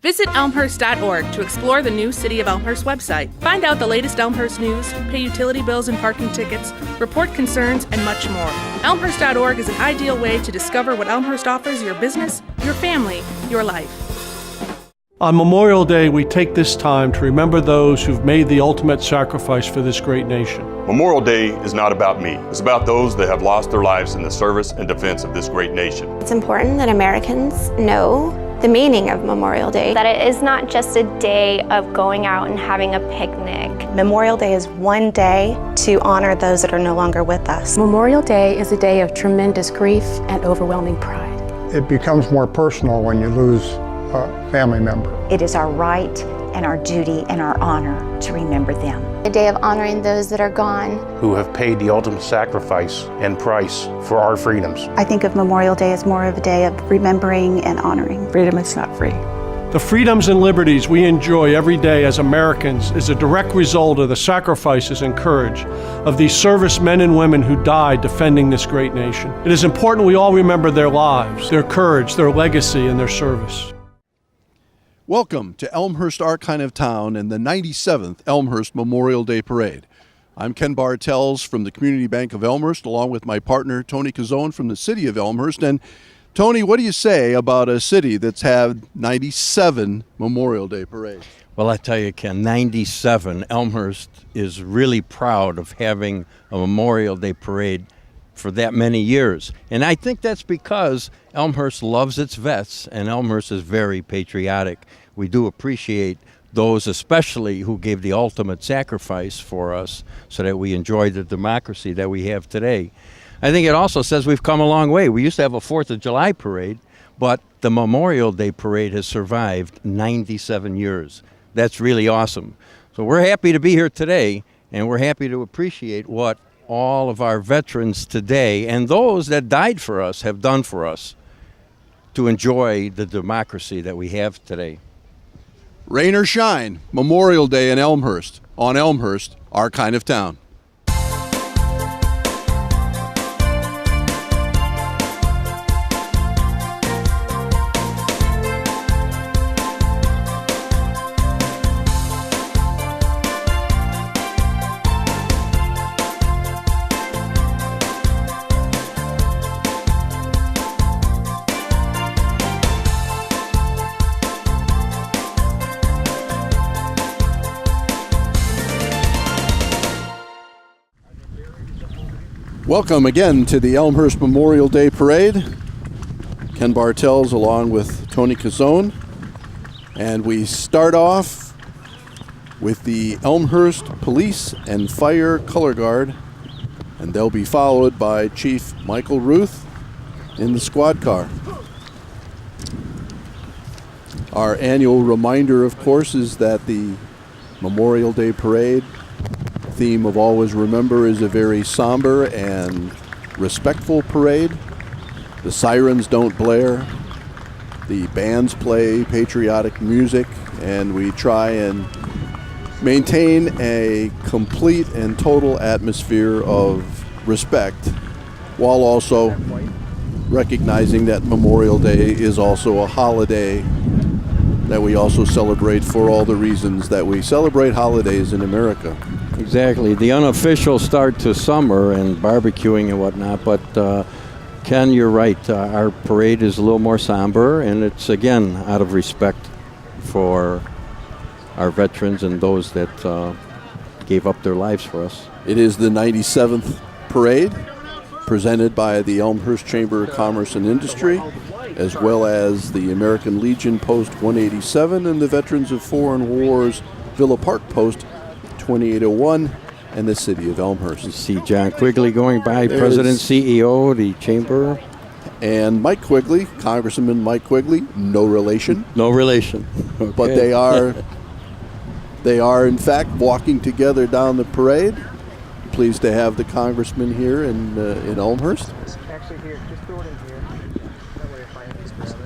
Visit elmhurst.org to explore the new City of Elmhurst website. Find out the latest Elmhurst news, pay utility bills and parking tickets, report concerns, and much more. Elmhurst.org is an ideal way to discover what Elmhurst offers your business, your family, your life. On Memorial Day, we take this time to remember those who've made the ultimate sacrifice for this great nation. Memorial Day is not about me. It's about those that have lost their lives in the service and defense of this great nation. It's important that Americans know the meaning of Memorial Day. That it is not just a day of going out and having a picnic. Memorial Day is one day to honor those that are no longer with us. Memorial Day is a day of tremendous grief and overwhelming pride. It becomes more personal when you lose a family member. It is our right and our duty and our honor to remember them. A day of honoring those that are gone, who have paid the ultimate sacrifice and price for our freedoms. I think of Memorial Day as more of a day of remembering and honoring. Freedom is not free. The freedoms and liberties we enjoy every day as Americans is a direct result of the sacrifices and courage of these servicemen and women who died defending this great nation. It is important we all remember their lives, their courage, their legacy, and their service. Welcome to Elmhurst, our kind of town, and the 97th Elmhurst Memorial Day Parade. I'm Ken Bartels from the Community Bank of Elmhurst, along with my partner, Tony Cuzzone from the City of Elmhurst. And Tony, what do you say about a city that's had 97 Memorial Day parades? Well, I tell you, Ken, 97. Elmhurst is really proud of having a Memorial Day parade for that many years. And I think that's because Elmhurst loves its vets, and Elmhurst is very patriotic. We do appreciate those especially who gave the ultimate sacrifice for us so that we enjoy the democracy that we have today. I think it also says we've come a long way. We used to have a 4th of July parade, but the Memorial Day parade has survived 97 years. That's really awesome. So we're happy to be here today, and we're happy to appreciate what all of our veterans today and those that died for us have done for us to enjoy the democracy that we have today. Rain or shine, Memorial Day in Elmhurst. On Elmhurst, our kind of town. Welcome again to the Elmhurst Memorial Day Parade. Ken Bartels along with Tony Cuzzone. And we start off with the Elmhurst Police and Fire Color Guard, and they'll be followed by Chief Michael Ruth in the squad car. Our annual reminder, of course, is that the Memorial Day Parade theme of Always Remember is a very somber and respectful parade. The sirens don't blare. The bands play patriotic music, and we try and maintain a complete and total atmosphere of respect, while also recognizing that Memorial Day is also a holiday that we also celebrate for all the reasons that we celebrate holidays in America. Exactly. The unofficial start to summer and barbecuing and whatnot, but Ken, you're right. Our parade is a little more somber, and it's, again, out of respect for our veterans and those that gave up their lives for us. It is the 97th parade presented by the Elmhurst Chamber of Commerce and Industry, as well as the American Legion Post 187 and the Veterans of Foreign Wars Villa Park Post 2801 and the City of Elmhurst. You see John Quigley going by, President, CEO, the Chamber. And Mike Quigley, Congressman Mike Quigley, no relation. No relation. Okay. But they are in fact walking together down the parade. Pleased to have the congressman here in Elmhurst. Actually, here, just throw it in here. That way if I grab it.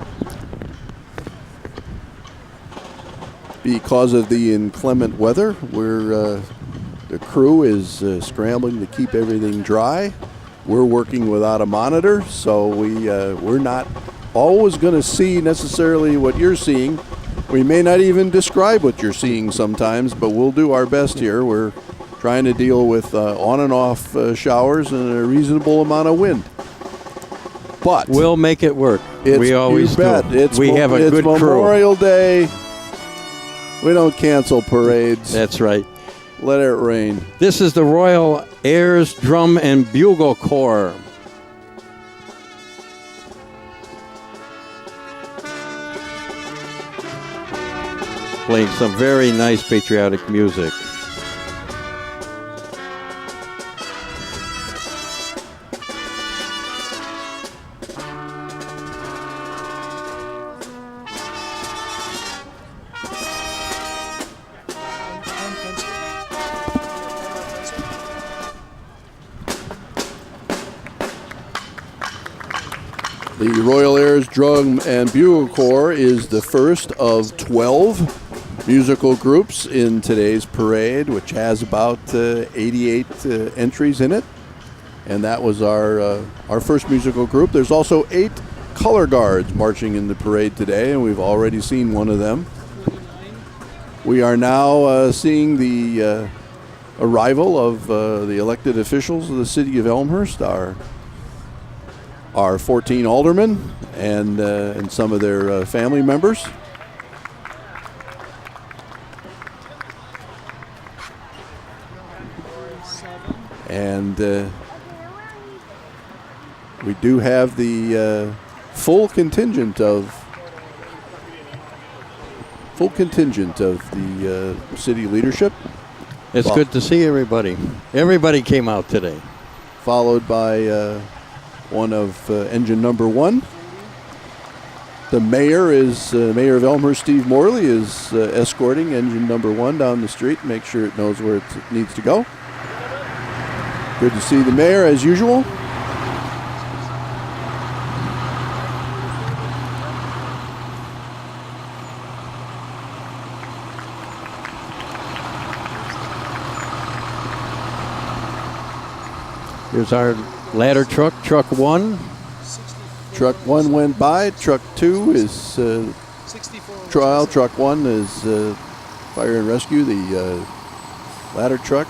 Because of the inclement weather, the crew is scrambling to keep everything dry. We're working without a monitor, so we're not always going to see necessarily what you're seeing, We may not even describe what you're seeing sometimes, but we'll do our best here. We're trying to deal with on and off showers and a reasonable amount of wind. But we'll make it work. We always do. We have a good crew. It's Memorial Day. We don't cancel parades. That's right. Let it rain. This is the Royal Airs Drum and Bugle Corps. Playing some very nice patriotic music. The Royal Airs Drum and Bugle Corps is the first of 12 musical groups in today's parade, which has about 88 entries in it. And that was our first musical group. There's also 8 color guards marching in the parade today, and we've already seen one of them. We are now seeing the arrival of the elected officials of the city of Elmhurst, our 14 aldermen and some of their family members. And we do have the full contingent of the city leadership. It's good to see everybody. Everybody came out today. Followed by one of engine number 1. The mayor Mayor of Elmhurst, Steve Morley, is escorting engine number 1 down the street, make sure it knows where it needs to go. Good to see the mayor as usual. Here's our ladder truck, truck 1. Truck 1 went by. Truck 2 is trial. Truck 1 is fire and rescue, the ladder truck.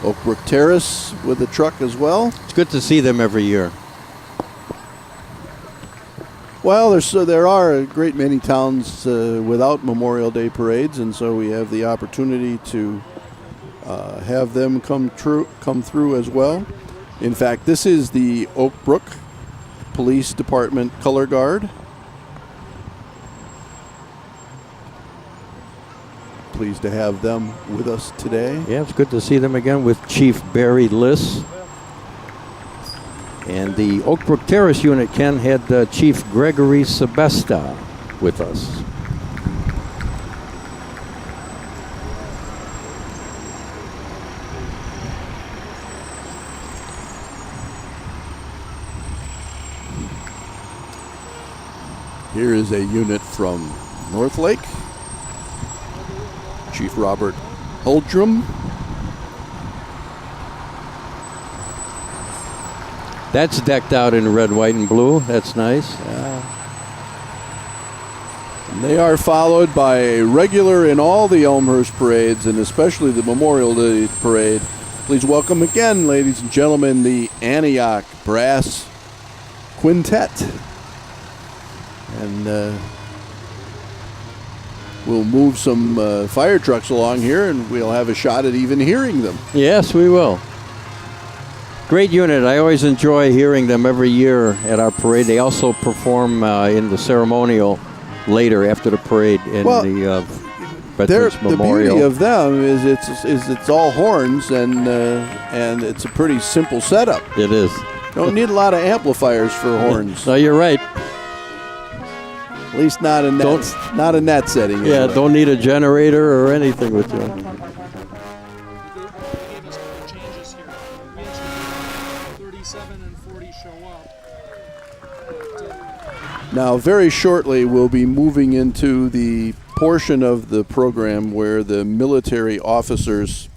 Oakbrook Terrace with the truck as well. It's good to see them every year. Well, there are a great many towns without Memorial Day parades, and so we have the opportunity to have them come through as well. In fact, this is the Oakbrook Police Department Color Guard. Pleased to have them with us today. Yeah, it's good to see them again with Chief Barry Liss. And the Oakbrook Terrace unit, Ken, had Chief Gregory Sebesta with us. Here is a unit from North Lake. Chief Robert Huldrum. That's decked out in red, white, and blue. That's nice. And they are followed by a regular in all the Elmhurst parades, and especially the Memorial Day parade. Please welcome again, ladies and gentlemen, the Antioch Brass Quintet. And we'll move some fire trucks along here, and we'll have a shot at even hearing them. Yes, we will. Great unit. I always enjoy hearing them every year at our parade. They also perform in the ceremonial later after the parade in the Veterans Memorial. The beauty of them is it's all horns, and it's a pretty simple setup. It is. Don't need a lot of amplifiers for horns. No, you're right. At least not in that setting. Yeah, anyway. Don't need a generator or anything with you. Now, very shortly, we'll be moving into the portion of the program where the military officers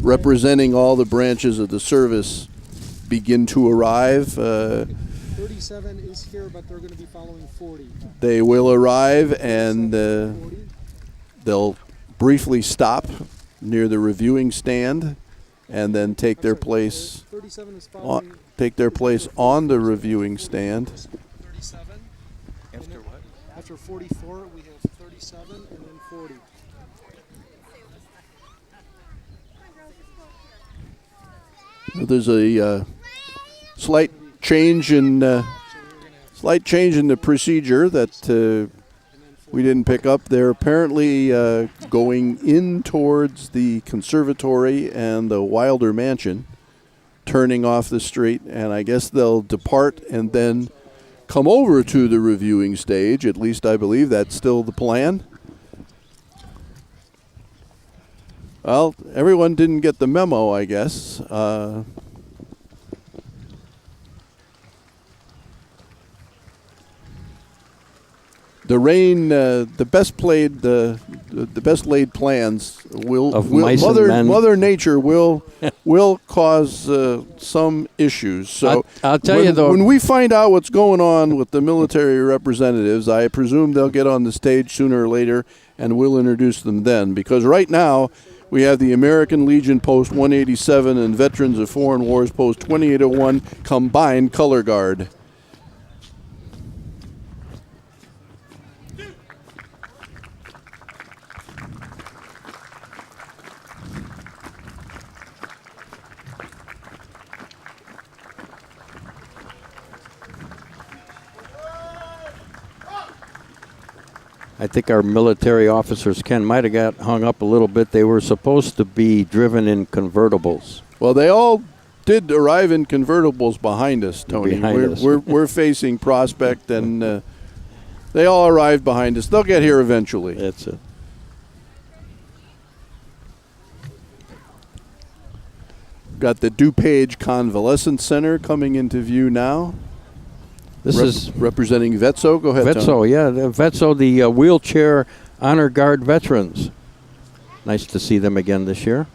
representing all the branches of the service begin to arrive. 37 is here, but they're going to be following 40. They will arrive, and they'll briefly stop near the reviewing stand, and then take their place on the reviewing stand. 37. After what? After 44, we have 37 and then 40. There's a slight change in the procedure that we didn't pick up. They're apparently going in towards the conservatory and the Wilder Mansion, turning off the street, and I guess they'll depart and then come over to the reviewing stage. At least I believe that's still the plan. Well, everyone didn't get the memo, I guess. The rain, the best laid plans will Mother Nature will cause some issues. So I'll tell you though, when we find out what's going on with the military representatives, I presume they'll get on the stage sooner or later, and we'll introduce them then. Because right now we have the American Legion Post 187 and Veterans of Foreign Wars Post 2801 combined color guard. I think our military officers, Ken, might have got hung up a little bit. They were supposed to be driven in convertibles. Well, they all did arrive in convertibles behind us, Tony. We're facing Prospect, and they all arrived behind us. They'll get here eventually. That's it. Got the DuPage Convalescent Center coming into view now. This is representing VETSO. Go ahead, VETSO, Tony. yeah. VETSO, the wheelchair honor guard veterans. Nice to see them again this year.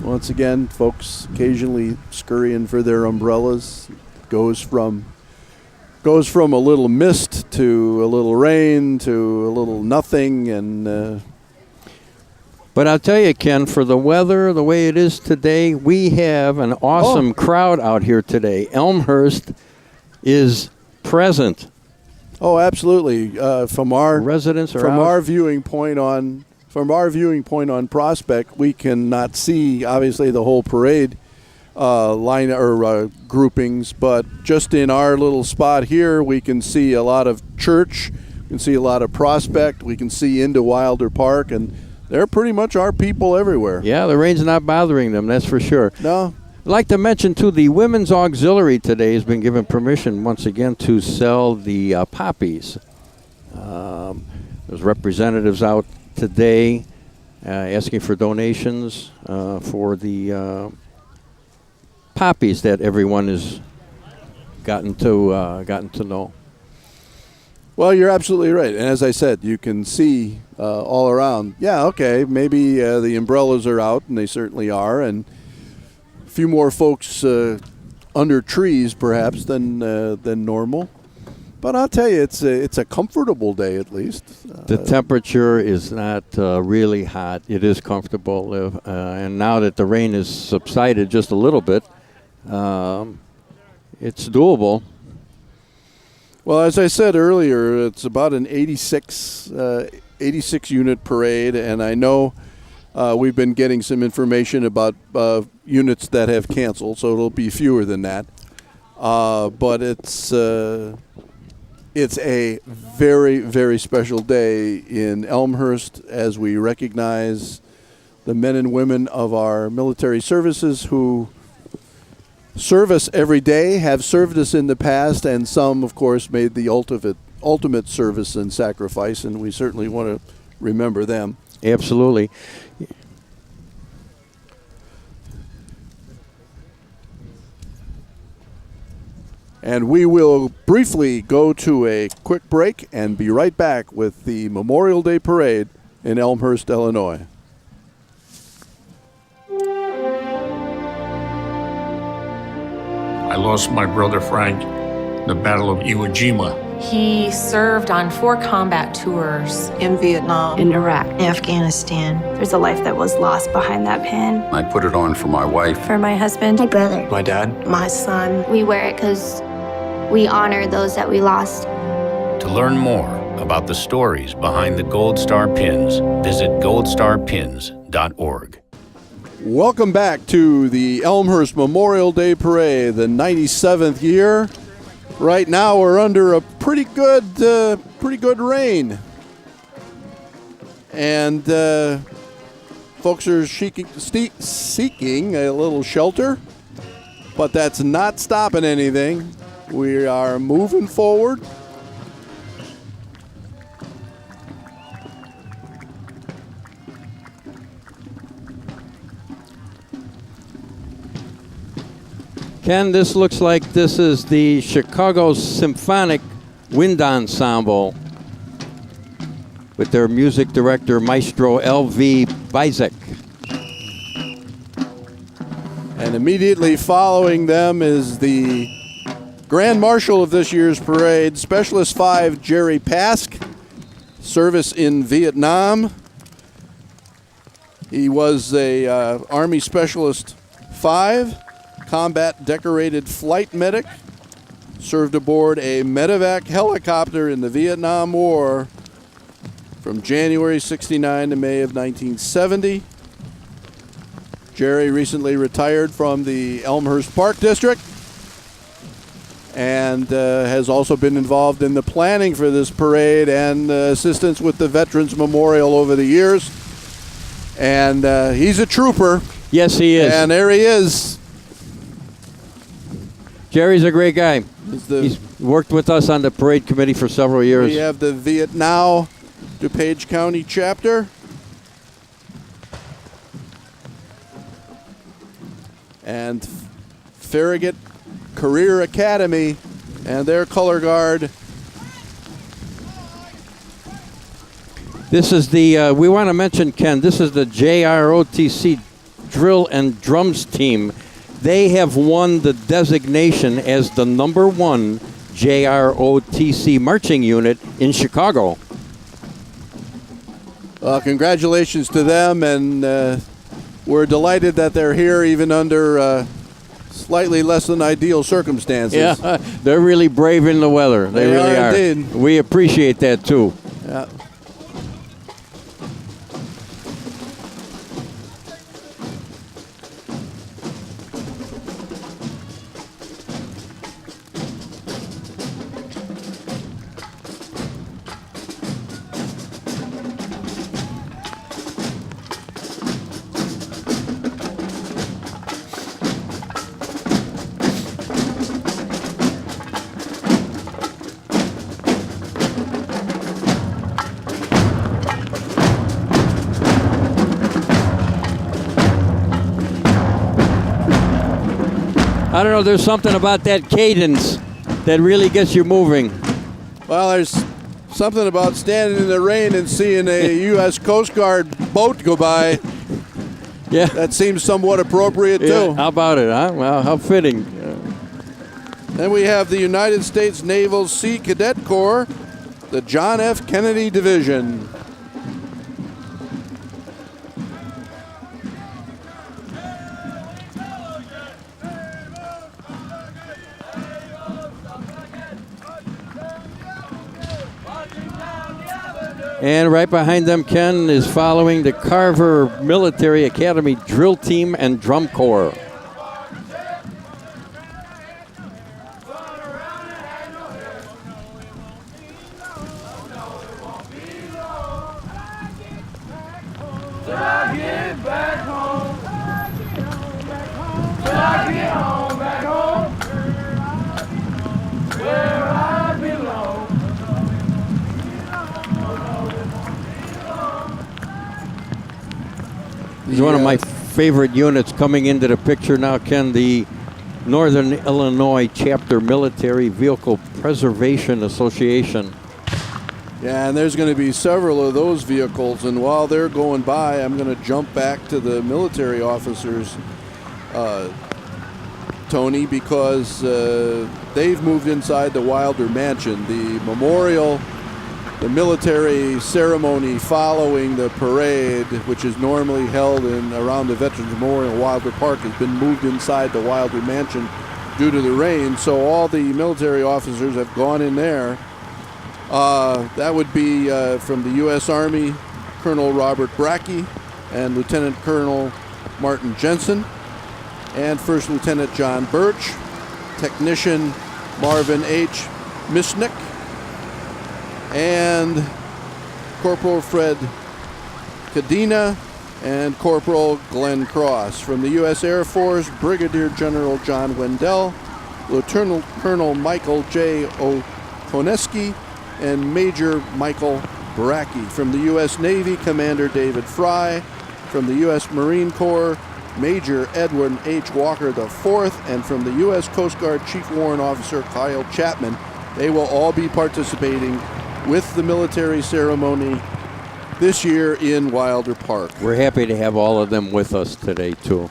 Once again, folks occasionally scurrying for their umbrellas. Goes from a little mist to a little rain to a little nothing, and. But I'll tell you, Ken, for the weather, the way it is today, we have an awesome crowd out here today. Elmhurst is present. Oh, absolutely. From our residents are from out. our viewing point on. From our viewing point on Prospect, we cannot see, obviously, the whole parade line or groupings, but just in our little spot here, we can see a lot of Church, we can see a lot of Prospect, we can see into Wilder Park, and they're pretty much our people everywhere. Yeah, the rain's not bothering them, that's for sure. No. I'd like to mention, too, the Women's Auxiliary today has been given permission, once again, to sell the poppies. There's representatives out today asking for donations for the poppies that everyone has gotten to know. Well, you're absolutely right. And as I said, you can see all around. Yeah, okay, maybe the umbrellas are out, and they certainly are, and a few more folks under trees perhaps than normal. But I'll tell you, it's a comfortable day at least. The temperature is not really hot. It is comfortable. And now that the rain has subsided just a little bit, it's doable. Well, as I said earlier, it's about an 86 unit parade, and I know we've been getting some information about units that have canceled, so it'll be fewer than that. But it's a very, very special day in Elmhurst as we recognize the men and women of our military services who serve us every day, have served us in the past, and some, of course, made the ultimate service and sacrifice, and we certainly want to remember them. Absolutely. And we will briefly go to a quick break and be right back with the Memorial Day Parade in Elmhurst, Illinois. I lost my brother Frank in the Battle of Iwo Jima. He served on 4 combat tours in Vietnam, in Iraq, Afghanistan. There's a life that was lost behind that pin. I put it on for my wife, For my husband, My brother. my dad. My son. We wear it because we honor those that we lost. To learn more about the stories behind the Gold Star Pins, visit goldstarpins.org. Welcome back to the Elmhurst Memorial Day Parade, the 97th year. Right now we're under a pretty good rain. And folks are seeking a little shelter, but that's not stopping anything. We are moving forward. Ken, this looks like this is the Chicago Symphonic Wind Ensemble with their music director, Maestro L.V. Bizek. And immediately following them is the Grand Marshal of this year's parade, Specialist 5 Jerry Pask, service in Vietnam. He was a Army Specialist 5, combat decorated flight medic, served aboard a medevac helicopter in the Vietnam War from January 69 to May of 1970. Jerry recently retired from the Elmhurst Park District and has also been involved in the planning for this parade and assistance with the Veterans Memorial over the years. And he's a trooper. Yes, he is. And there he is. Jerry's a great guy. He's worked with us on the parade committee for several years. We have the Vietnow DuPage County chapter. And Farragut Career Academy and their color guard. This is the, we want to mention, Ken, this is the JROTC Drill and Drums team. They have won the designation as the #1 JROTC marching unit in Chicago. Congratulations to them, and we're delighted that they're here even under slightly less than ideal circumstances. Yeah, they're really brave in the weather. They really are. Indeed. We appreciate that too. Yeah. I don't know, there's something about that cadence that really gets you moving. Well, there's something about standing in the rain and seeing a U.S. Coast Guard boat go by. Yeah. That seems somewhat appropriate, too. How about it, huh? Well, how fitting. Then we have the United States Naval Sea Cadet Corps, the John F. Kennedy Division. And right behind them, Ken, is following the Carver Military Academy Drill Team and Drum Corps. It's one of my favorite units coming into the picture now, Ken, the Northern Illinois Chapter Military Vehicle Preservation Association. Yeah, and there's going to be several of those vehicles, and while they're going by, I'm going to jump back to the military officers, Tony, because they've moved inside the Wilder Mansion. The memorial, the military ceremony following the parade, which is normally held around the Veterans Memorial Wilder Park, has been moved inside the Wilder Mansion due to the rain, so all the military officers have gone in there. That would be from the U.S. Army, Colonel Robert Brackey and Lieutenant Colonel Martin Jensen, and First Lieutenant John Birch, Technician Marvin H. Misnick, and Corporal Fred Cadena and Corporal Glenn Cross. From the U.S. Air Force, Brigadier General John Wendell, Lieutenant Colonel Michael J. Okoneski, and Major Michael Baracki. From the U.S. Navy, Commander David Fry. From the U.S. Marine Corps, Major Edwin H. Walker IV. And from the U.S. Coast Guard, Chief Warrant Officer Kyle Chapman. They will all be participating with the military ceremony this year in Wilder Park. We're happy to have all of them with us today, too.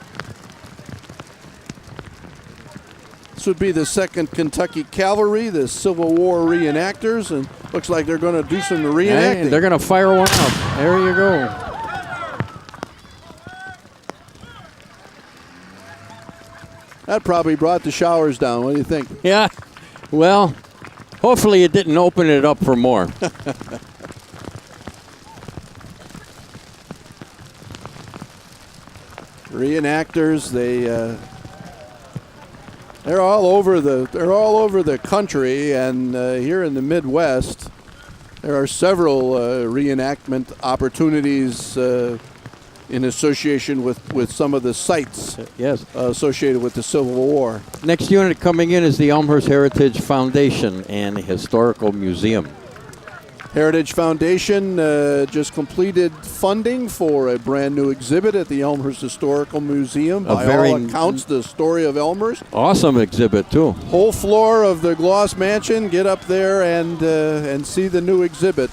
This would be the 2nd Kentucky Cavalry, the Civil War reenactors, and looks like they're going to do some reenacting. Hey, they're going to fire one up. There you go. That probably brought the showers down. What do you think? Yeah. Well, hopefully it didn't open it up for more. Reenactors, they're all over the country, and here in the Midwest, there are several reenactment opportunities in association with some of the sites associated with the Civil War. Next unit coming in is the Elmhurst Heritage Foundation and Historical Museum. Heritage Foundation just completed funding for a brand new exhibit at the Elmhurst Historical Museum. By all accounts, the story of Elmhurst. Awesome exhibit, too. Whole floor of the Gloss Mansion. Get up there and see the new exhibit,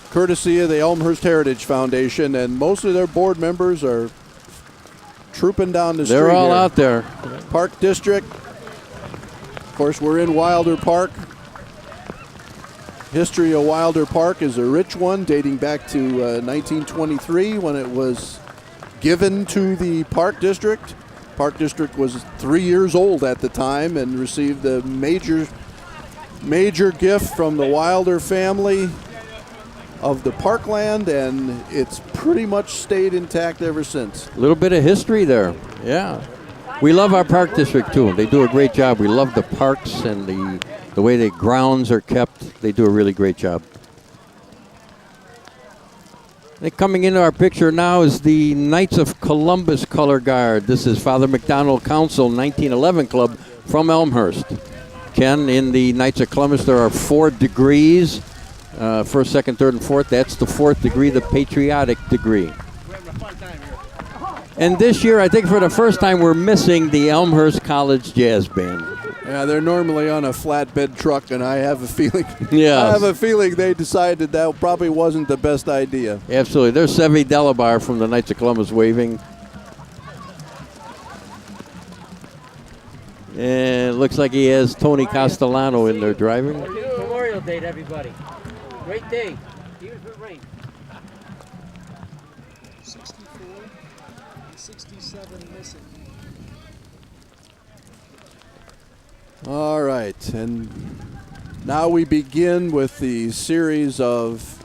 courtesy of the Elmhurst Heritage Foundation. And most of their board members are trooping down the street. They're all here. out there. Park District. Of course, we're in Wilder Park. History of Wilder Park is a rich one, dating back to 1923 when it was given to the Park District. Park District was 3 years old at the time and received a major gift from the Wilder family of the parkland, and it's pretty much stayed intact ever since. A little bit of history there, yeah. We love our Park District, too. They do a great job. We love the parks and the way the grounds are kept. They do a really great job. Coming into our picture now is the Knights of Columbus Color Guard. This is Father McDonald Council 1911 Club from Elmhurst. Ken, in the Knights of Columbus, there are 4 degrees. First, second, third, and fourth. That's the 4th degree, the patriotic degree. And this year, I think for the first time, we're missing the Elmhurst College Jazz Band. Yeah, they're normally on a flatbed truck, and I have a feeling. Yes. I have a feeling they decided that probably wasn't the best idea. Absolutely. There's Sevi Delabar from the Knights of Columbus waving. And it looks like he has Tony Castellano in there driving. Memorial Day to everybody. Great day. Even for rain. 64 and 67 missing. All right, and now we begin with the series of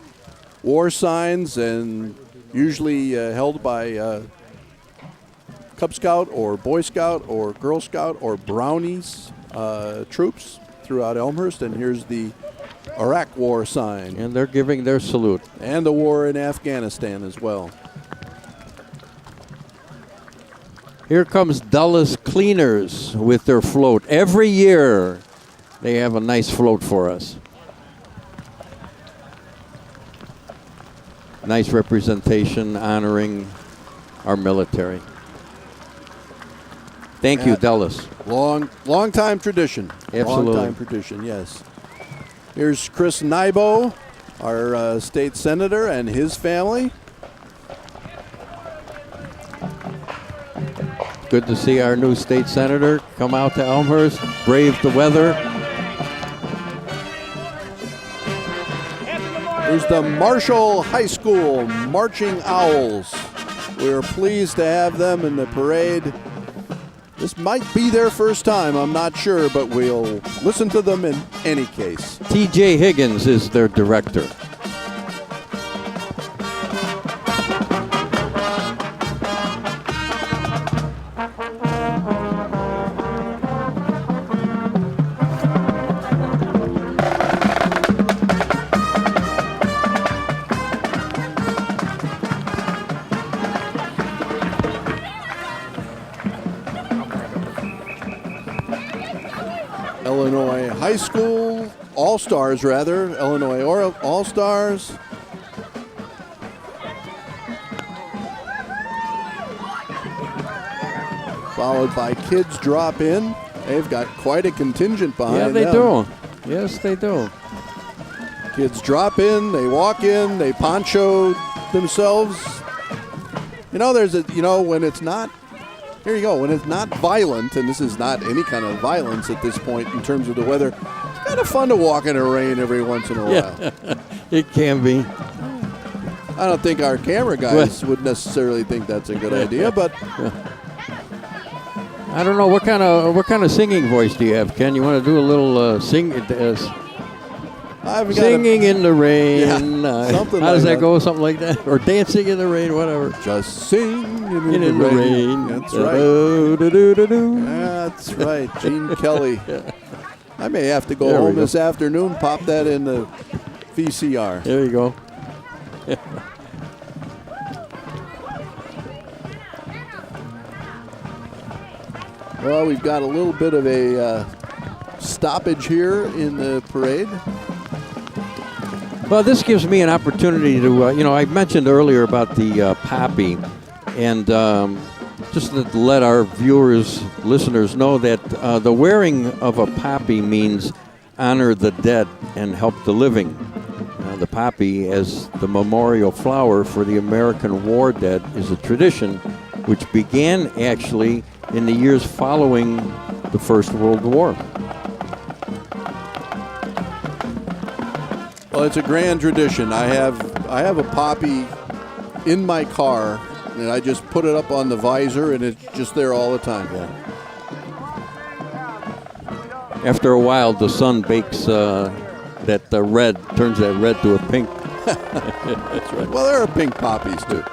war signs, and usually held by Cub Scout or Boy Scout or Girl Scout or Brownies troops throughout Elmhurst. And here's the Iraq War sign. And they're giving their salute. And the war in Afghanistan as well. Here comes Dulles Cleaners with their float. Every year they have a nice float for us. Nice representation honoring our military. Thank you, Dulles. Long time tradition. Absolutely. Long time tradition, yes. Here's Chris Nybo, our state senator, and his family. Good to see our new state senator come out to Elmhurst, brave the weather. Here's the Marshal High School Marching Owls. We're pleased to have them in the parade. This might be their first time, I'm not sure, but we'll listen to them in any case. T.J. Higgins is their director. Illinois High School All-Stars, rather. Illinois All-Stars. Followed by Kids Drop In. They've got quite a contingent behind them. Yeah, they do. Yes, they do. Kids drop in, they walk in, they poncho themselves. You know, when it's not, here you go, when it's not violent, and this is not any kind of violence at this point in terms of the weather, it's kind of fun to walk in the rain every once in a while. Yeah, it can be. I don't think our camera guys would necessarily think that's a good idea, but I don't know what kind of singing voice do you have, Ken? You want to do a little singing in the rain? Yeah, something how does like that go? Something like that, or dancing in the rain, whatever. Just sing in the rain. That's right. That's right, Gene Kelly. I may have to go home this afternoon. Pop that in the VCR. There you go. Well, we've got a little bit of a stoppage here in the parade. Well, this gives me an opportunity to, I mentioned earlier about the poppy, and just to let our viewers, listeners know that the wearing of a poppy means honor the dead and help the living. The poppy, as the memorial flower for the American war dead, is a tradition which began actually in the years following the First World War. Well, it's a grand tradition. I have a poppy in my car, and I just put it up on the visor, and it's just there all the time. Yeah. After a while, the sun bakes that red, turns that red to a pink. That's right. Well, there are pink poppies too.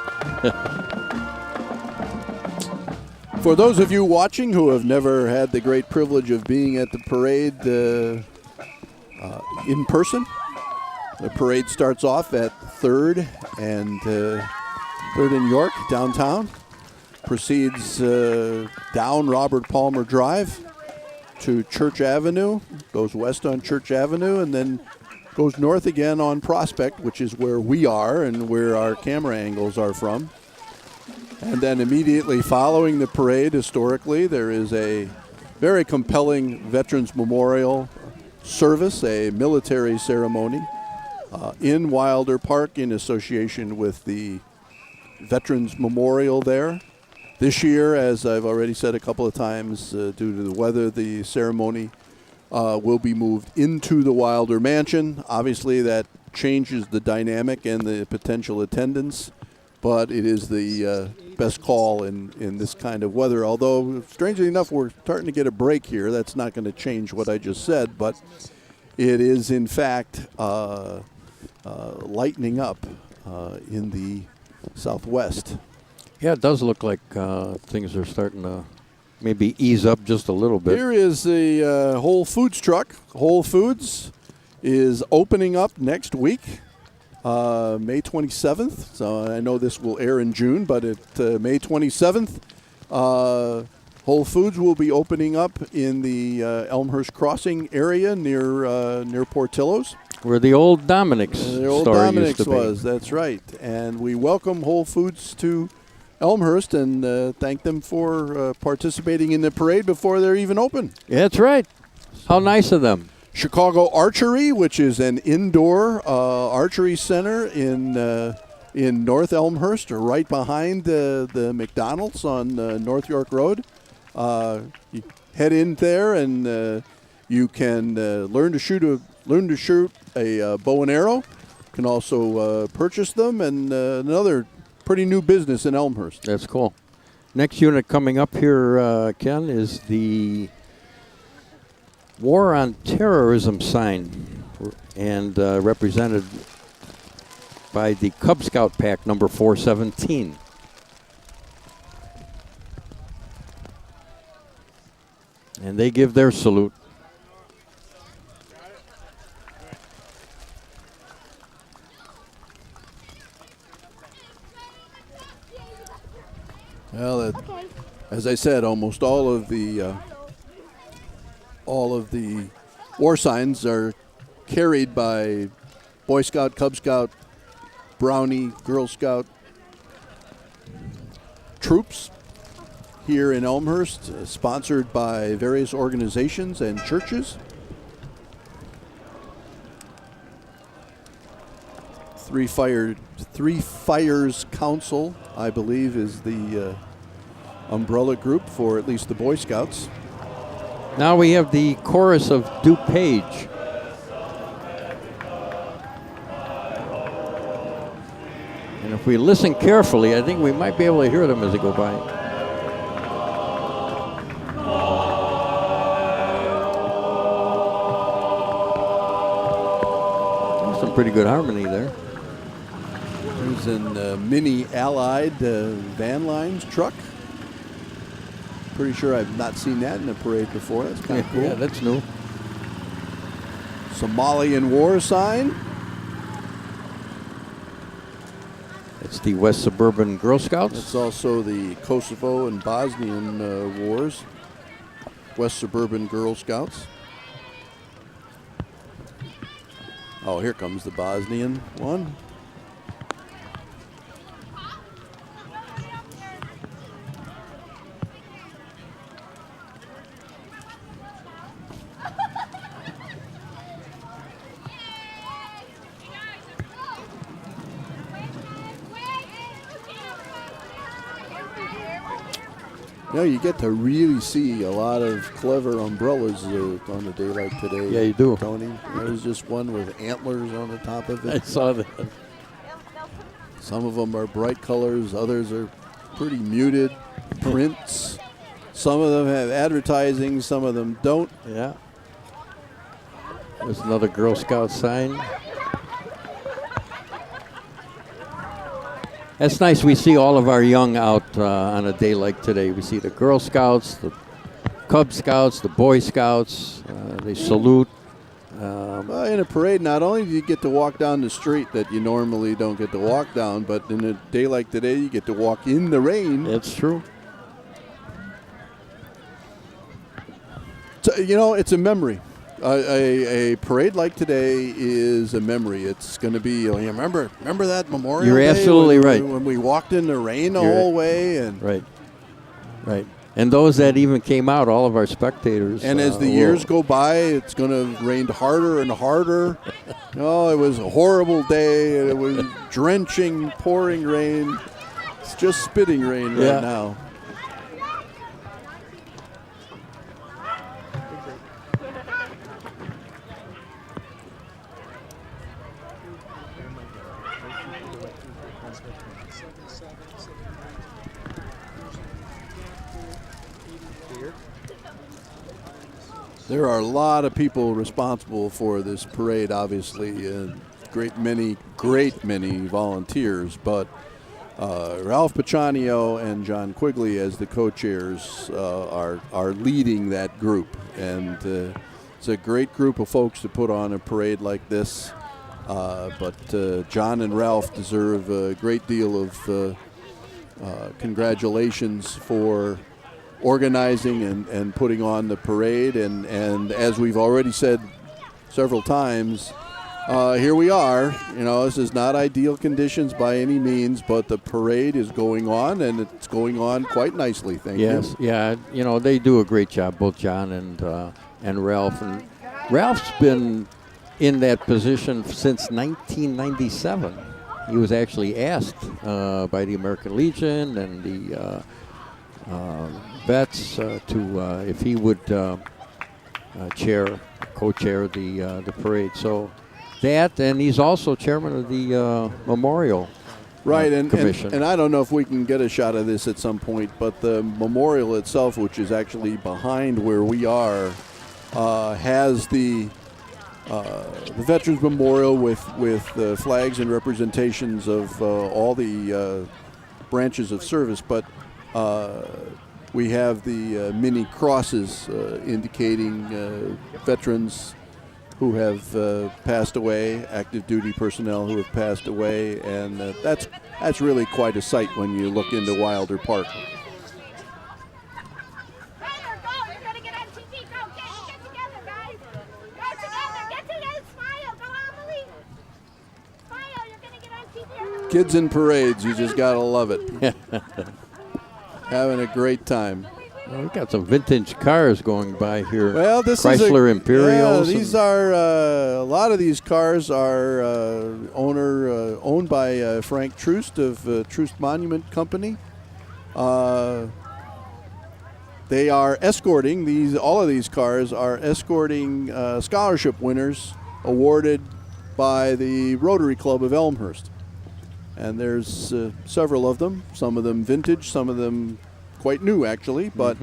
For those of you watching who have never had the great privilege of being at the parade in person, the parade starts off at 3rd and 3rd and York downtown, proceeds down Robert Palmer Drive to Church Avenue, goes west on Church Avenue, and then goes north again on Prospect, which is where we are and where our camera angles are from. And then immediately following the parade, historically, there is a very compelling Veterans Memorial service, a military ceremony in Wilder Park in association with the Veterans Memorial there. This year, as I've already said a couple of times, due to the weather, the ceremony will be moved into the Wilder Mansion. Obviously, that changes the dynamic and the potential attendance, but it is the best call in this kind of weather. Although, strangely enough, we're starting to get a break here. That's not going to change what I just said, but it is, in fact, lightening up in the southwest. Yeah, it does look like things are starting to maybe ease up just a little bit. Here is the Whole Foods truck. Whole Foods is opening up next week, May 27th. So I know this will air in June, but at May 27th, Whole Foods will be opening up in the Elmhurst Crossing area near Portillo's. Where the old Dominic's the old store Dominic's used to be. was, that's right. And we welcome Whole Foods to Elmhurst and thank them for participating in the parade before they're even open. Yeah, that's right. How nice of them. Chicago Archery, which is an indoor archery center in North Elmhurst, or right behind the McDonald's on North York Road. You head in there and you can learn to shoot a bow and arrow. You can also purchase them, and another pretty new business in Elmhurst. That's cool. Next unit coming up here, Ken, is the War on Terrorism sign, and represented by the Cub Scout Pack number 417. And they give their salute. Well, as I said, almost all of the war signs are carried by Boy Scout, Cub Scout, Brownie, Girl Scout troops here in Elmhurst, sponsored by various organizations and churches. Three Fires Council, I believe, is the umbrella group for at least the Boy Scouts. Now we have the chorus of DuPage. And if we listen carefully, I think we might be able to hear them as they go by. There's some pretty good harmony there. There's a mini Allied van lines truck. Pretty sure I've not seen that in a parade before. That's kind of cool. Yeah, that's new. Somalian war sign. It's the West Suburban Girl Scouts. It's also the Kosovo and Bosnian wars. West Suburban Girl Scouts. Oh, here comes the Bosnian one. You know, you get to really see a lot of clever umbrellas on a day like today. Yeah, you do. Tony, there was just one with antlers on the top of it. I saw that. Some of them are bright colors, others are pretty muted prints. Some of them have advertising, some of them don't. Yeah. There's another Girl Scout sign. That's nice. We see all of our young out on a day like today. We see the Girl Scouts, the Cub Scouts, the Boy Scouts. They salute. In a parade, not only do you get to walk down the street that you normally don't get to walk down, but in a day like today, you get to walk in the rain. That's true. So, you know, it's a memory. A parade like today is a memory. It's going to be, remember that Memorial You're Day absolutely right. When we walked in the rain the whole way. And Right. And those that even came out, all of our spectators. And as the years go by, it's going to rain harder and harder. Oh, it was a horrible day. It was drenching, pouring rain. It's just spitting rain right now. There are a lot of people responsible for this parade, obviously, and great many volunteers, but Ralph Paccianio and John Quigley as the co-chairs are leading that group, and it's a great group of folks to put on a parade like this, but John and Ralph deserve a great deal of congratulations for organizing and putting on the parade, and as we've already said several times, Here we are. This is not ideal conditions by any means, but the parade is going on, and it's going on quite nicely. Thank you. Yes, yeah. They do a great job, both John and Ralph. And Ralph's been in that position since 1997. He was actually asked by the American Legion and the vets to if he would co-chair the parade. So that, and he's also chairman of the memorial commission. And I don't know if we can get a shot of this at some point, but the memorial itself, which is actually behind where we are, has the Veterans Memorial with flags and representations of all the branches of service, but we have the mini crosses indicating veterans who have passed away, active duty personnel who have passed away, and that's really quite a sight when you look into Wilder Park. Kids in parades, you just gotta love it. Having a great time. Well, we got some vintage cars going by here. Well, this Chrysler is Imperials. Yeah, these are a lot of these cars are owned by Frank Troost of Troost Monument Company. They are escorting all of these cars are escorting scholarship winners awarded by the Rotary Club of Elmhurst. And there's several of them, some of them vintage, some of them quite new actually, but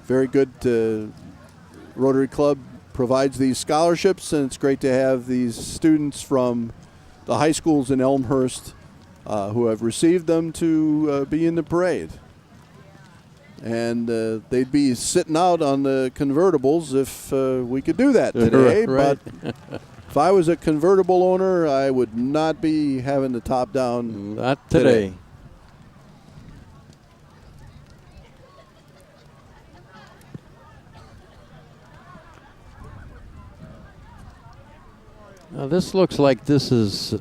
very good. Rotary Club provides these scholarships, and it's great to have these students from the high schools in Elmhurst who have received them to be in the parade. And they'd be sitting out on the convertibles if we could do that today, right. But if I was a convertible owner, I would not be having the top down. Not today. Now this looks like this is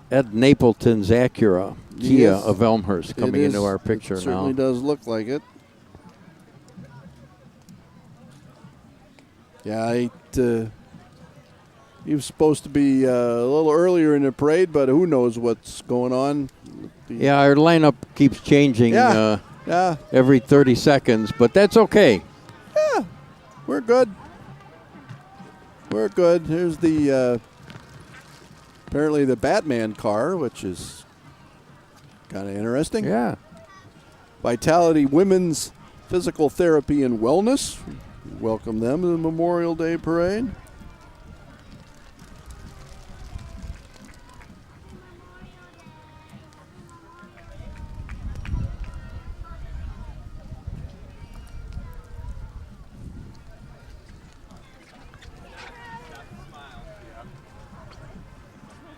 Ed Napleton's Acura Kia of Elmhurst coming into our picture now. It certainly does look like it. Yeah, he was supposed to be a little earlier in the parade, but who knows what's going on. Yeah, our lineup keeps changing every 30 seconds, but that's okay. Yeah, we're good. We're good. Here's the apparently the Batman car, which is kind of interesting. Yeah. Vitality Women's Physical Therapy and Wellness. Welcome them to the Memorial Day Parade.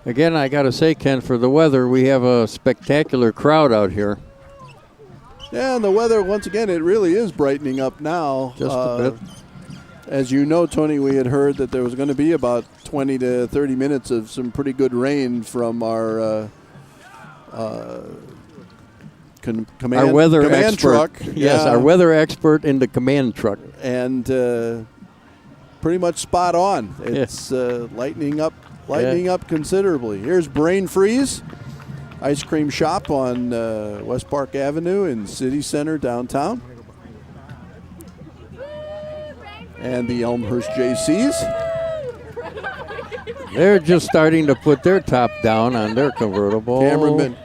Again, I got to say, Ken, for the weather, we have a spectacular crowd out here. Yeah, and the weather, once again, it really is brightening up now. Just a bit. As you know, Tony, we had heard that there was going to be about 20 to 30 minutes of some pretty good rain from our our weather command expert. truck. Yes, our weather expert in the command truck. And pretty much spot on. It's lightening up considerably. Here's Brain Freeze ice cream shop on West Park Avenue in City Center downtown. And the Elmhurst JCs. They're just starting to put their top down on their convertible. Cameraman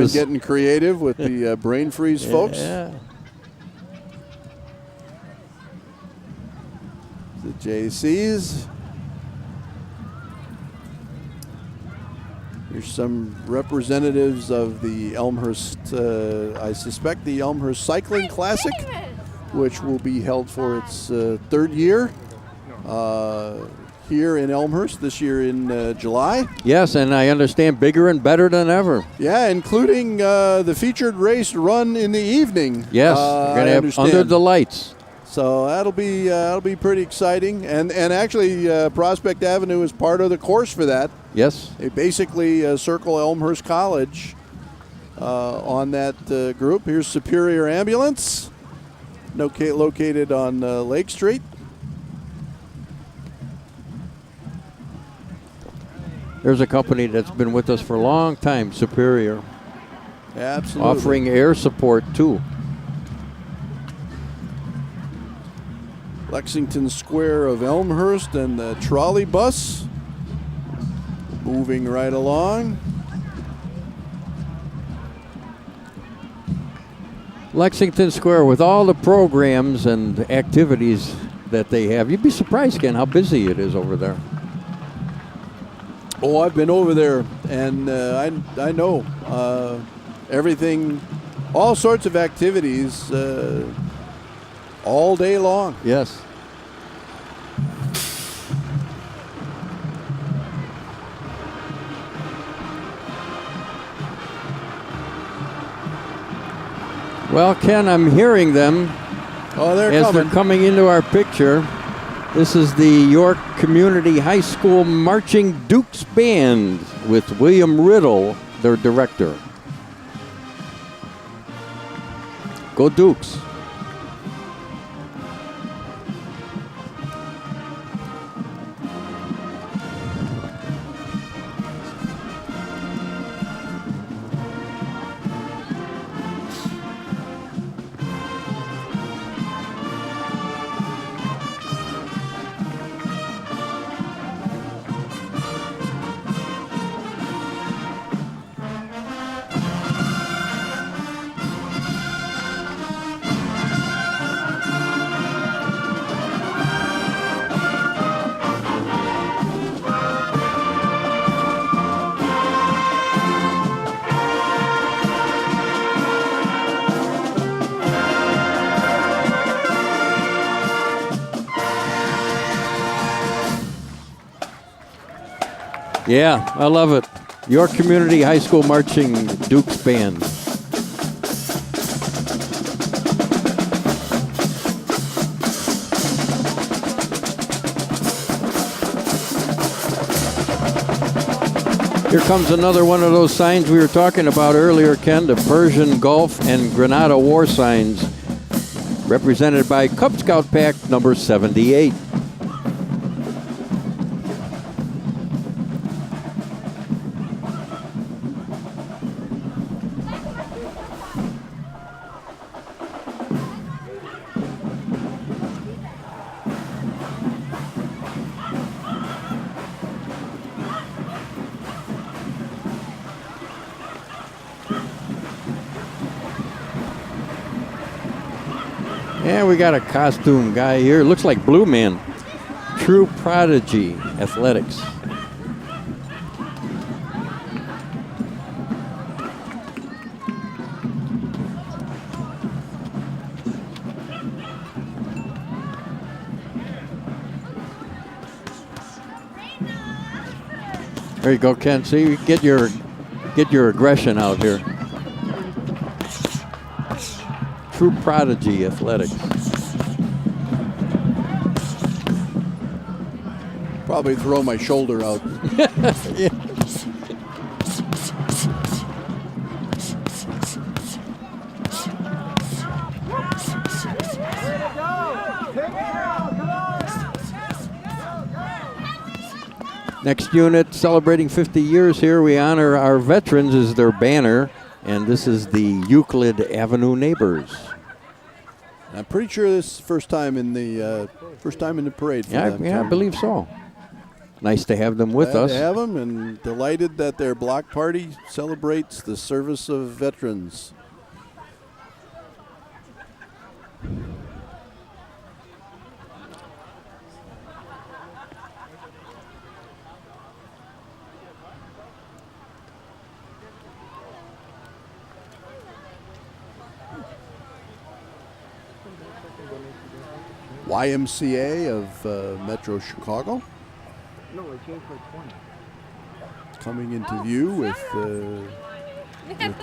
getting creative with the Brain Freeze folks. Yeah. The JCs. Here's some representatives of the Elmhurst, I suspect the Elmhurst Cycling Classic, which will be held for its third year here in Elmhurst this year in July. Yes, and I understand bigger and better than ever. Yeah, including the featured race run in the evening. Yes, we're going to have Under the Lights. So that'll be pretty exciting. And actually, Prospect Avenue is part of the course for that. Yes. They basically circle Elmhurst College on that group. Here's Superior Ambulance, located on Lake Street. There's a company that's been with us for a long time, Superior. Absolutely. Offering air support, too. Lexington Square of Elmhurst and the trolley bus moving right along. Lexington Square, with all the programs and activities that they have, you'd be surprised, Ken, how busy it is over there. Oh, I've been over there, and I know everything, all sorts of activities all day long. Yes. Well, Ken, I'm hearing them. Oh, they're as coming. They're coming into our picture. This is the York Community High School Marching Dukes Band with William Riddle, their director. Go Dukes. Yeah, I love it. York Community High School Marching Dukes Band. Here comes another one of those signs we were talking about earlier, Ken, the Persian Gulf and Grenada war signs, represented by Cub Scout Pack number 78. Yeah, we got a costume guy here. Looks like Blue Man. True Prodigy Athletics. There you go, Ken. See, get your aggression out here. True Prodigy Athletics. Probably throw my shoulder out. Yeah. Next unit celebrating 50 years here. We honor our veterans as their banner, and this is the Euclid Avenue Neighbors. I'm pretty sure this is first time in the parade. For them, I believe so. Nice to have them with Glad us. to have them, and delighted that their block party celebrates the service of veterans. YMCA of Metro Chicago. No, it came for 20. Coming into view with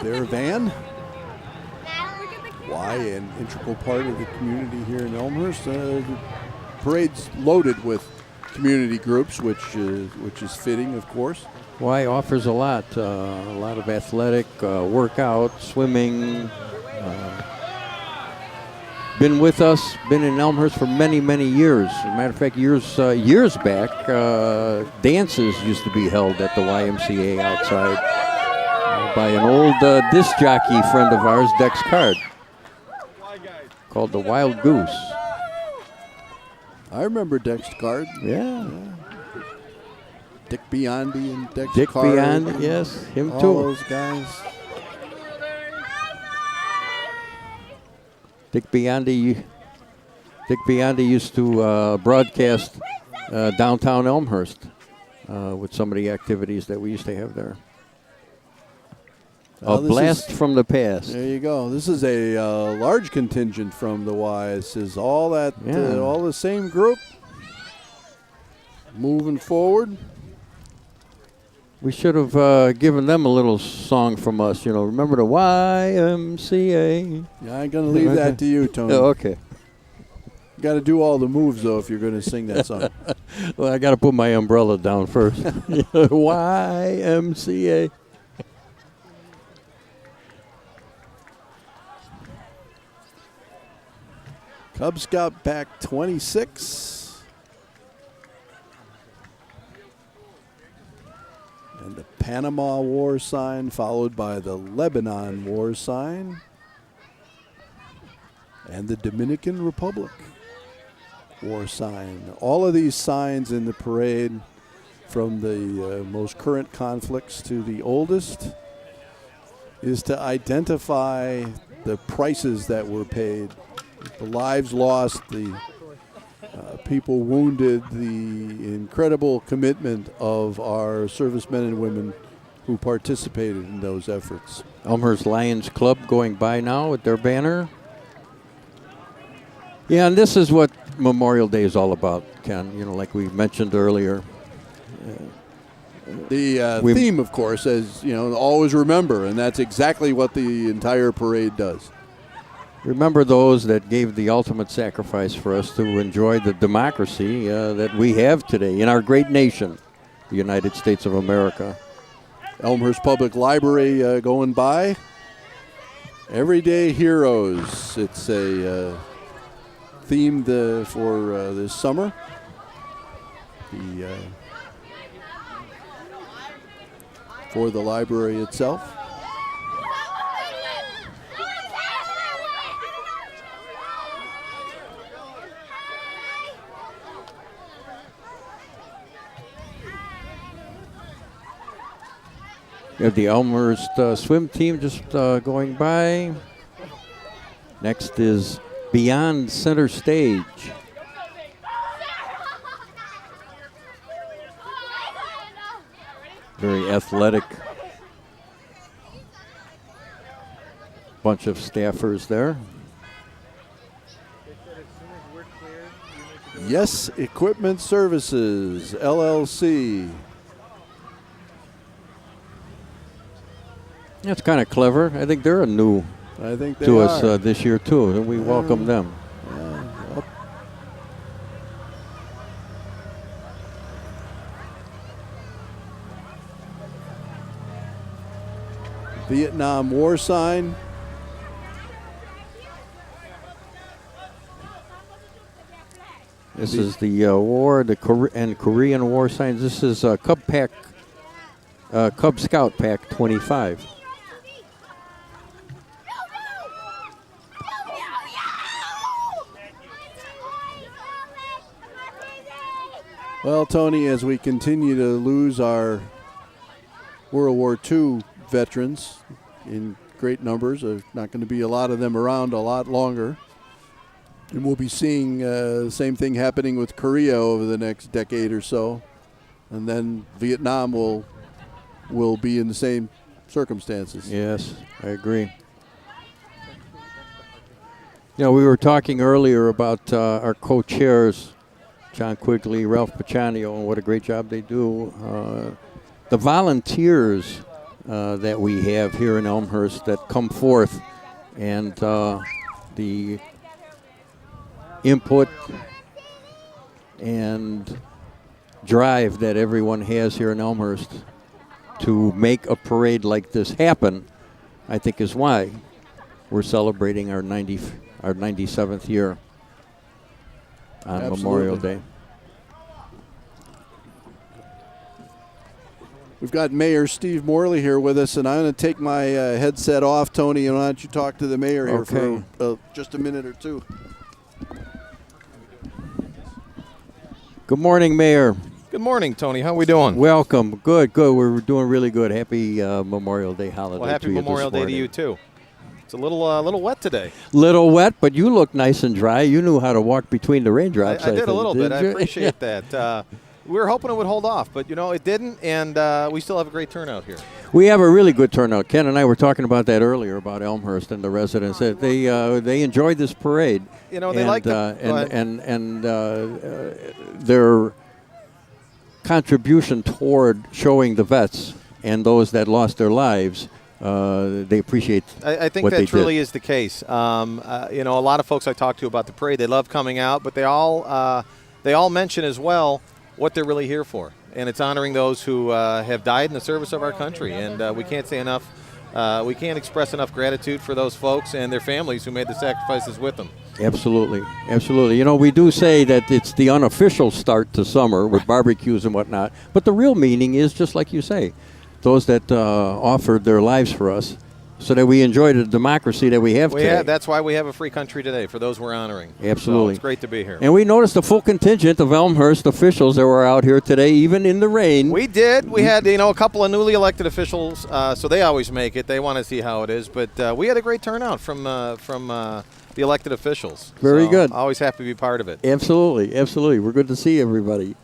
their van. an integral part of the community here in Elmhurst. The parade's loaded with community groups, which is fitting, of course. Y offers a lot of athletic, workout, swimming. Been with us, been in Elmhurst for many, many years. As a matter of fact, years back, dances used to be held at the YMCA outside by an old disc jockey friend of ours, Dex Card, called the Wild Goose. I remember Dex Card. Yeah. Dick Biondi and Dex Dick Card. Biondi, yes, him all too. All those guys. Dick Biondi used to broadcast downtown Elmhurst with some of the activities that we used to have there. A blast from the past. There you go. This is a large contingent from the Y. This is all that, all the same group. Moving forward. We should have given them a little song from us. You know, remember the YMCA? Yeah, I'm going to leave that to you, Tony. Oh, okay. You got to do all the moves, though, if you're going to sing that song. Well, I got to put my umbrella down first. YMCA. Cub Scout Pack 26. And the Panama War sign, followed by the Lebanon War sign. And the Dominican Republic War sign. All of these signs in the parade, from the most current conflicts to the oldest, is to identify the prices that were paid, the lives lost, the people wounded, the incredible commitment of our servicemen and women who participated in those efforts. Elmhurst Lions Club going by now with their banner. Yeah, and this is what Memorial Day is all about, Ken, you know, like we mentioned earlier. The theme, of course, is, you know, always remember, and that's exactly what the entire parade does. Remember those that gave the ultimate sacrifice for us to enjoy the democracy that we have today in our great nation, the United States of America. Elmhurst Public Library going by. Everyday Heroes. It's a theme for this summer. For the library itself. You have the Elmhurst swim team just going by. Next is Beyond Center Stage. Very athletic bunch of staffers there. Yes Equipment Services, LLC. That's kind of clever. I think they're new to us this year, too. And we welcome them. Vietnam War sign. This is the war, and Korean War signs. This is Cub Scout Pack 25. Well, Tony, as we continue to lose our World War II veterans in great numbers, there's not going to be a lot of them around a lot longer. And we'll be seeing the same thing happening with Korea over the next decade or so. And then Vietnam will be in the same circumstances. Yes, I agree. You know, we were talking earlier about our co-chairs, John Quigley, Ralph Pacciano, and what a great job they do. The volunteers that we have here in Elmhurst that come forth and the input and drive that everyone has here in Elmhurst to make a parade like this happen, I think is why we're celebrating our 97th year on Memorial Day. We've got Mayor Steve Morley here with us, and I'm going to take my headset off, Tony, and why don't you talk to the mayor here for just a minute or two. Good morning, Mayor. Good morning, Tony. How are we doing? Welcome. Good, good. We're doing really good. Happy Memorial Day holiday. Well, happy Memorial Day to you, too. It's a little wet today. Little wet, but you look nice and dry. You knew how to walk between the raindrops. I did a little bit. I appreciate that. We were hoping it would hold off, but, it didn't, and we still have a great turnout here. We have a really good turnout. Ken and I were talking about that earlier, about Elmhurst and the residents. That they enjoyed this parade. They liked it. And their contribution toward showing the vets and those that lost their lives, they appreciate I think that truly is the case. A lot of folks I talked to about the parade, they love coming out, but they all mention as well what they're really here for. And it's honoring those who have died in the service of our country. And we can't say enough, we can't express enough gratitude for those folks and their families who made the sacrifices with them. Absolutely, absolutely. We do say that it's the unofficial start to summer with barbecues and whatnot, but the real meaning is, just like you say, those that offered their lives for us so that we enjoy the democracy that we have today. That's why we have a free country today, for those we're honoring. Absolutely. So it's great to be here. And we noticed a full contingent of Elmhurst officials that were out here today, even in the rain. We did. We had, a couple of newly elected officials, so they always make it. They want to see how it is. But we had a great turnout from the elected officials. Very good. Always happy to be part of it. Absolutely, absolutely. We're good to see everybody.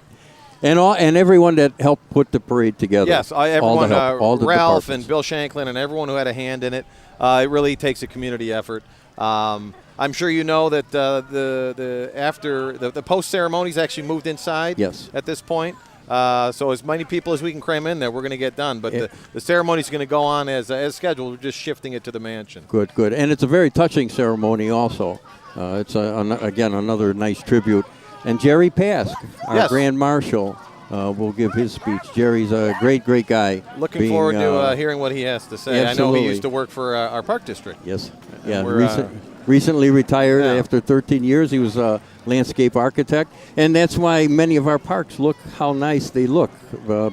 And everyone that helped put the parade together. Yes, everyone, all the Ralph and Bill Shanklin and everyone who had a hand in it. It really takes a community effort. I'm sure you know that the post ceremonies actually moved inside. Yes. At this point, so as many people as we can cram in there, we're going to get done. But the ceremony is going to go on as scheduled. We're just shifting it to the mansion. Good, good, and it's a very touching ceremony. Also, it's again another nice tribute. And Jerry Pask, our Grand Marshal, will give his speech. Jerry's a great, great guy. Looking forward to hearing what he has to say. Absolutely. I know he used to work for our park district. Yes. Yeah. Recently retired after 13 years. He was a landscape architect. And that's why many of our parks look how nice they look,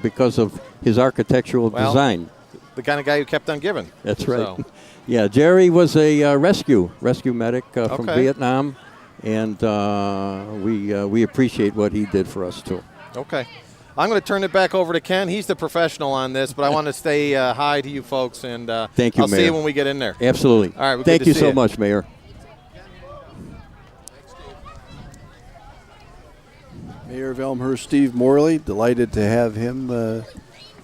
because of his architectural design. The kind of guy who kept on giving. That's right. So. Yeah, Jerry was a rescue medic from Vietnam. And we appreciate what he did for us, too. Okay. I'm going to turn it back over to Ken. He's the professional on this, but I want to say hi to you folks, and thank you, I'll see you when we get in there. Absolutely. All right. Thank you so much, Mayor. Mayor of Elmhurst, Steve Morley, delighted to have him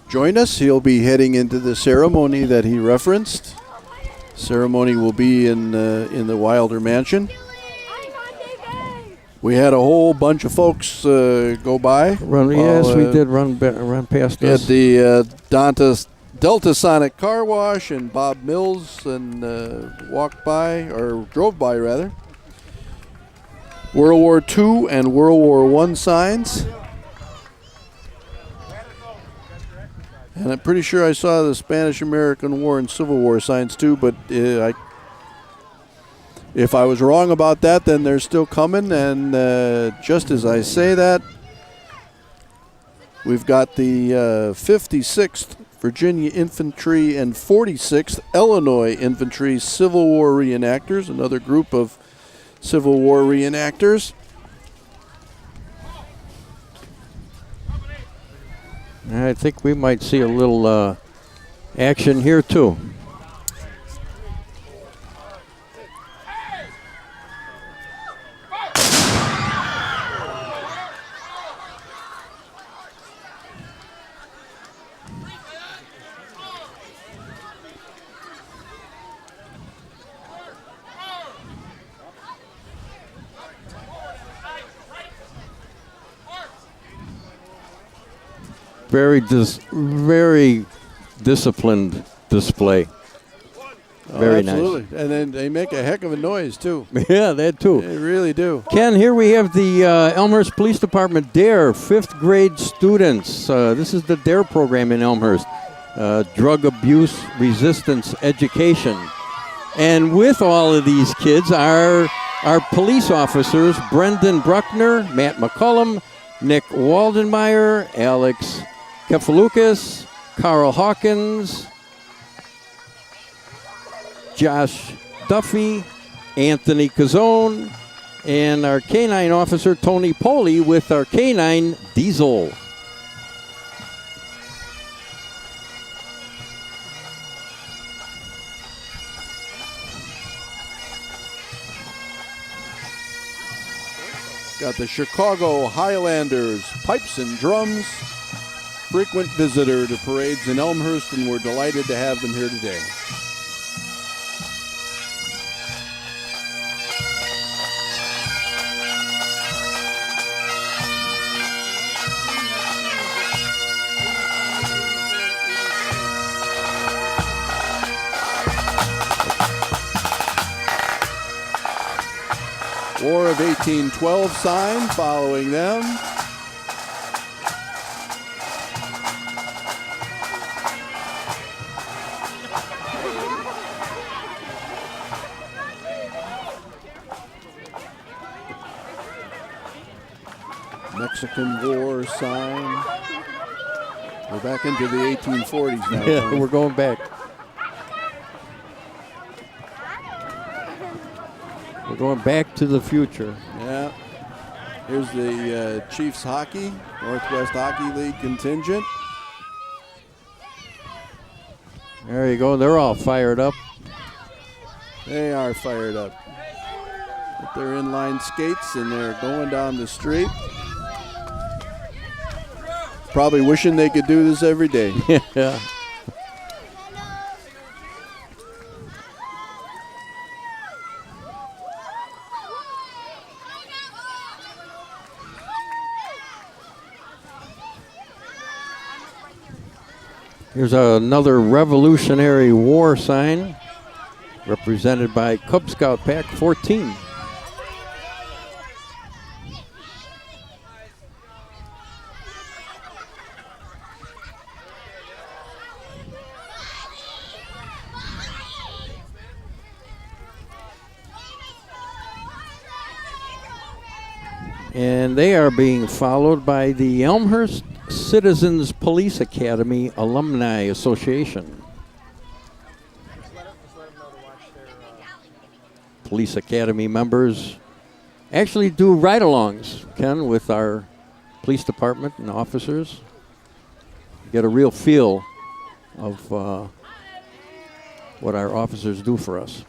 join us. He'll be heading into the ceremony that he referenced. Ceremony will be in the Wilder Mansion. We had a whole bunch of folks go by. Yes, we did run past us. At the Delta Sonic Car Wash, and Bob Mills and walked by, or drove by rather. World War II and World War I signs. And I'm pretty sure I saw the Spanish-American War and Civil War signs too, but if I was wrong about that, then they're still coming. And just as I say that, we've got the 56th Virginia Infantry and 46th Illinois Infantry Civil War reenactors, another group of Civil War reenactors. I think we might see a little action here, too. Very disciplined display Very absolutely. Nice. And then they make a heck of a noise, too. Yeah, that too. They really do. Ken, here we have the Elmhurst Police Department DARE, 5th grade students. This is the DARE program in Elmhurst, Drug Abuse Resistance Education. And with all of these kids are our police officers, Brendan Bruckner, Matt McCullum, Nick Waldenmeyer, Alex Kefalukas, Carl Hawkins, Josh Duffy, Anthony Cuzzone, and our K-9 officer, Tony Poley, with our K-9 Diesel. Got the Chicago Highlanders, pipes and drums, frequent visitor to parades in Elmhurst, and we're delighted to have them here today. War of 1812 sign following them. Mexican War sign. We're back into the 1840s now. Yeah, we're going back. We're going back to the future. Yeah. Here's the Chiefs hockey, Northwest Hockey League contingent. There you go. They're all fired up. They are fired up. With their inline skates, and they're going down the street. Probably wishing they could do this every day. Yeah. Here's another Revolutionary War sign represented by Cub Scout Pack 14. And they are being followed by the Elmhurst Citizens Police Academy Alumni Association. Police Academy members actually do ride-alongs, Ken, with our police department and officers. You get a real feel of what our officers do for us.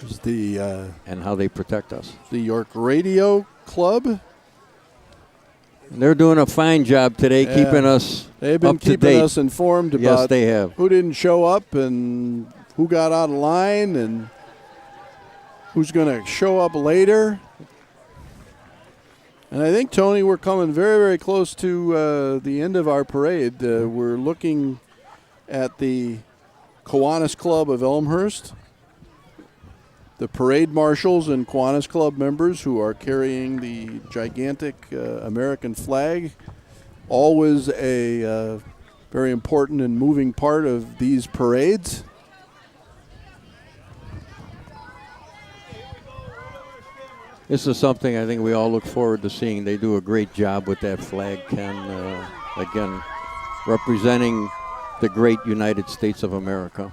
There's the and how they protect us. The York Radio Club. They're doing a fine job today, keeping us They've been up to keeping date. us informed about Yes, they have. who didn't show up and who got out of line and who's going to show up later. And I think, Tony, we're coming very, very close to the end of our parade. We're looking at the Kiwanis Club of Elmhurst, the parade marshals and Kiwanis Club members who are carrying the gigantic American flag. Always a very important and moving part of these parades. This is something I think we all look forward to seeing. They do a great job with that flag, Ken. Again, representing the great United States of America.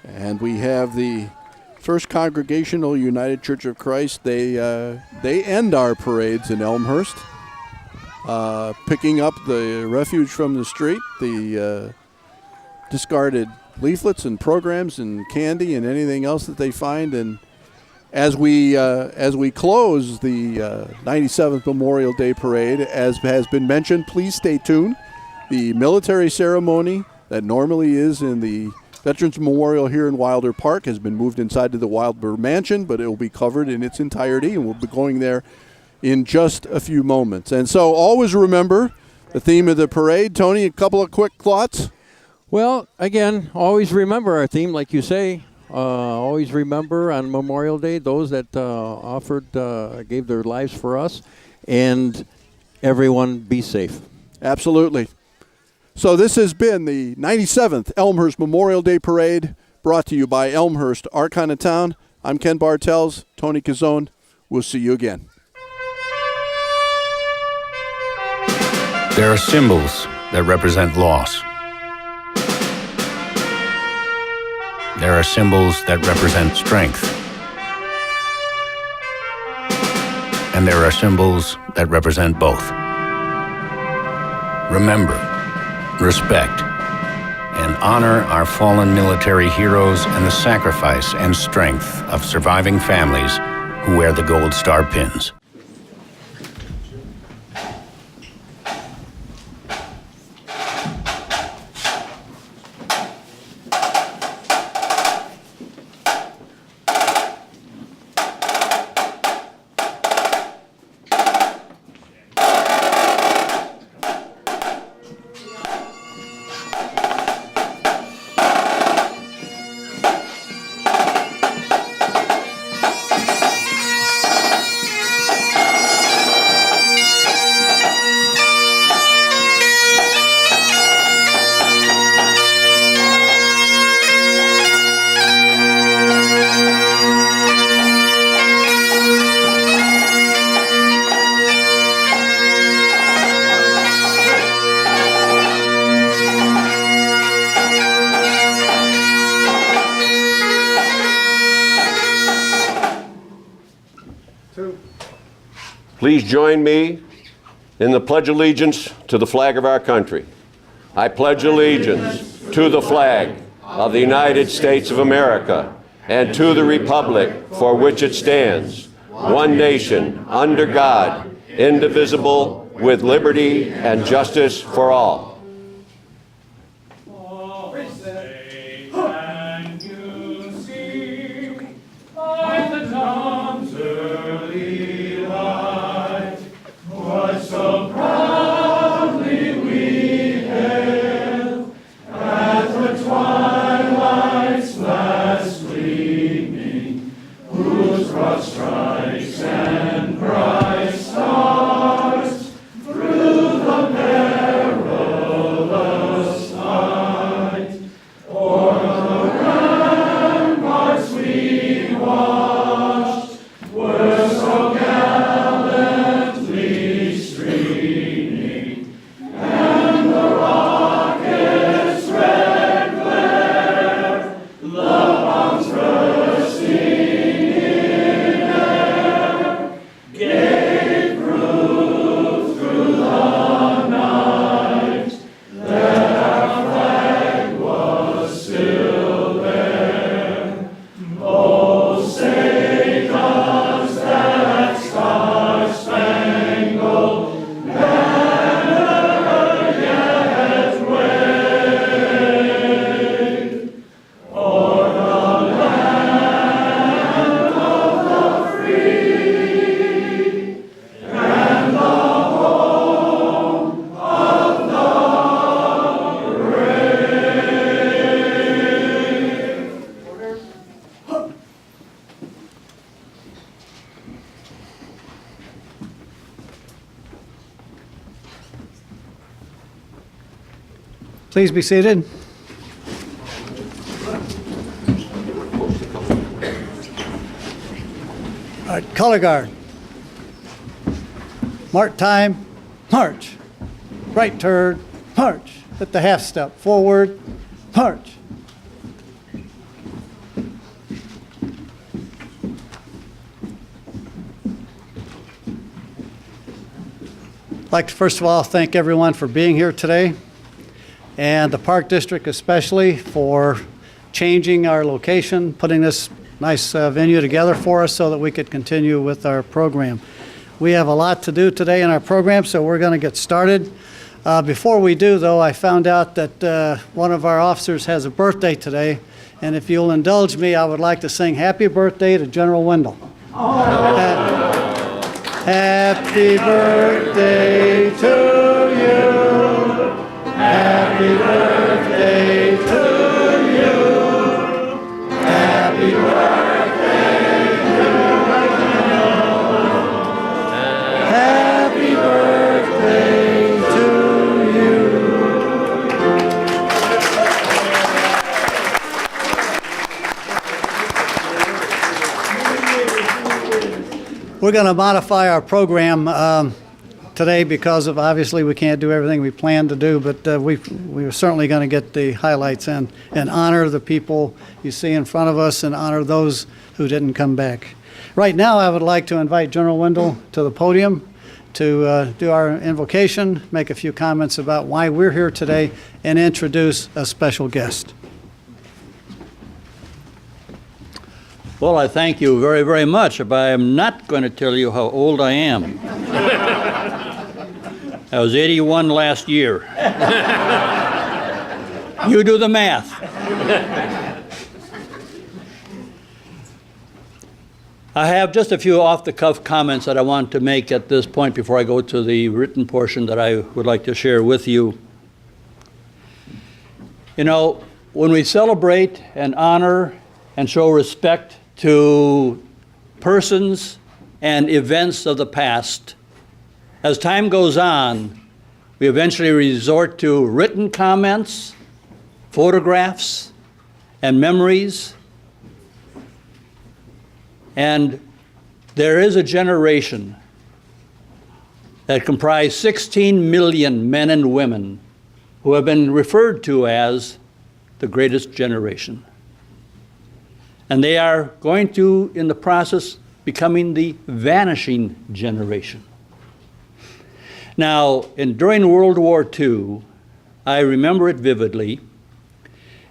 And we have the First Congregational United Church of Christ. They end our parades in Elmhurst, picking up the refuse from the street, the discarded leaflets and programs and candy and anything else that they find. And as we close the 97th Memorial Day Parade, as has been mentioned, please stay tuned. The military ceremony that normally is in the Veterans Memorial here in Wilder Park has been moved inside to the Wilder Mansion, but it will be covered in its entirety, and we'll be going there in just a few moments. And so always remember the theme of the parade. Tony, a couple of quick thoughts? Well, again, always remember our theme, like you say. Always remember on Memorial Day those that gave their lives for us, and everyone be safe. Absolutely. So this has been the 97th Elmhurst Memorial Day Parade, brought to you by Elmhurst, our kind of town. I'm Ken Bartels, Tony Cuzzone. We'll see you again. There are symbols that represent loss. There are symbols that represent strength. And there are symbols that represent both. Remember, respect, and honor our fallen military heroes and the sacrifice and strength of surviving families who wear the Gold Star pins. Please join me in the Pledge of Allegiance to the flag of our country. I pledge allegiance to the flag of the United States of America and to the republic for which it stands, one nation, under God, indivisible, with liberty and justice for all. Please be seated. All right, color guard. Mark time, march. Right turn, march. Hit the half step, forward, march. I'd like to first of all thank everyone for being here today, and the Park District especially for changing our location, putting this nice venue together for us so that we could continue with our program. We have a lot to do today in our program, so we're going to get started. Before we do, though, I found out that one of our officers has a birthday today, and if you'll indulge me, I would like to sing happy birthday to General Wendell. Happy birthday to you. Happy birthday We're going to modify our program today because of, obviously, we can't do everything we planned to do, but we're certainly going to get the highlights in and honor the people you see in front of us and honor those who didn't come back. Right now, I would like to invite General Wendell to the podium to do our invocation, make a few comments about why we're here today, and introduce a special guest. Well, I thank you very, very much, but I am not going to tell you how old I am. I was 81 last year. You do the math. I have just a few off-the-cuff comments that I want to make at this point before I go to the written portion that I would like to share with you. You know, when we celebrate and honor and show respect to persons and events of the past, as time goes on, we eventually resort to written comments, photographs, and memories. And there is a generation that comprise 16 million men and women who have been referred to as the greatest generation. And they are going to, in the process, becoming the vanishing generation. Now, during World War II, I remember it vividly,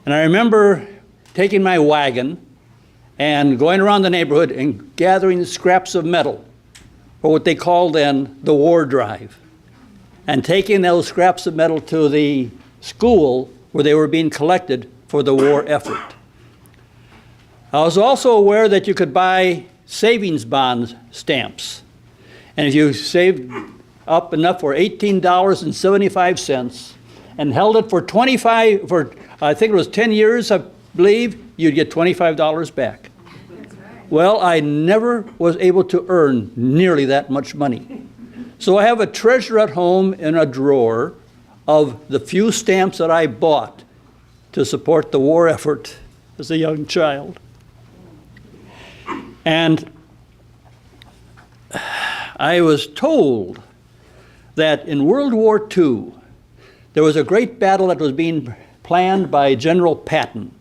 and I remember taking my wagon and going around the neighborhood and gathering scraps of metal, or what they called then the war drive, and taking those scraps of metal to the school where they were being collected for the war effort. I was also aware that you could buy savings bond stamps, and if you saved up enough for $18.75 and held it for I think it was 10 years, I believe, you'd get $25 back. Well, I never was able to earn nearly that much money. So I have a treasure at home in a drawer of the few stamps that I bought to support the war effort as a young child. And I was told that in World War II, there was a great battle that was being planned by General Patton.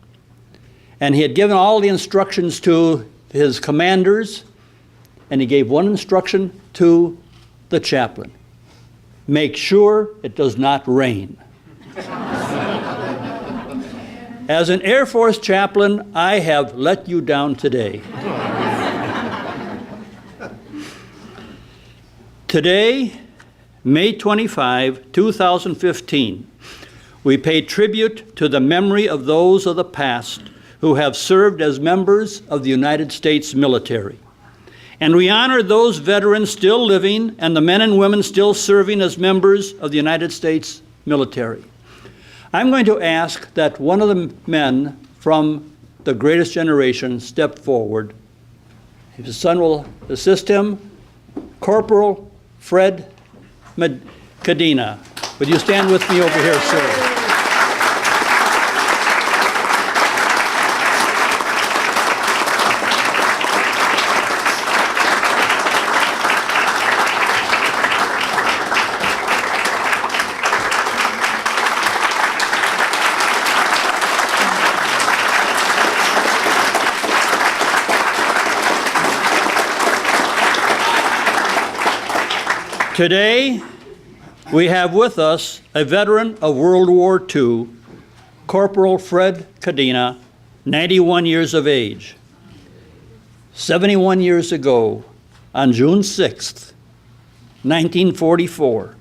And he had given all the instructions to his commanders, and he gave one instruction to the chaplain: make sure it does not rain. As an Air Force chaplain, I have let you down today. Today, May 25, 2015, we pay tribute to the memory of those of the past who have served as members of the United States military. And we honor those veterans still living and the men and women still serving as members of the United States military. I'm going to ask that one of the men from the greatest generation step forward. His son will assist him, Corporal Fred Cadena. Would you stand with me over here, sir? Today, we have with us a veteran of World War II, Corporal Fred Cadena, 91 years of age. 71 years ago, on June 6th, 1944,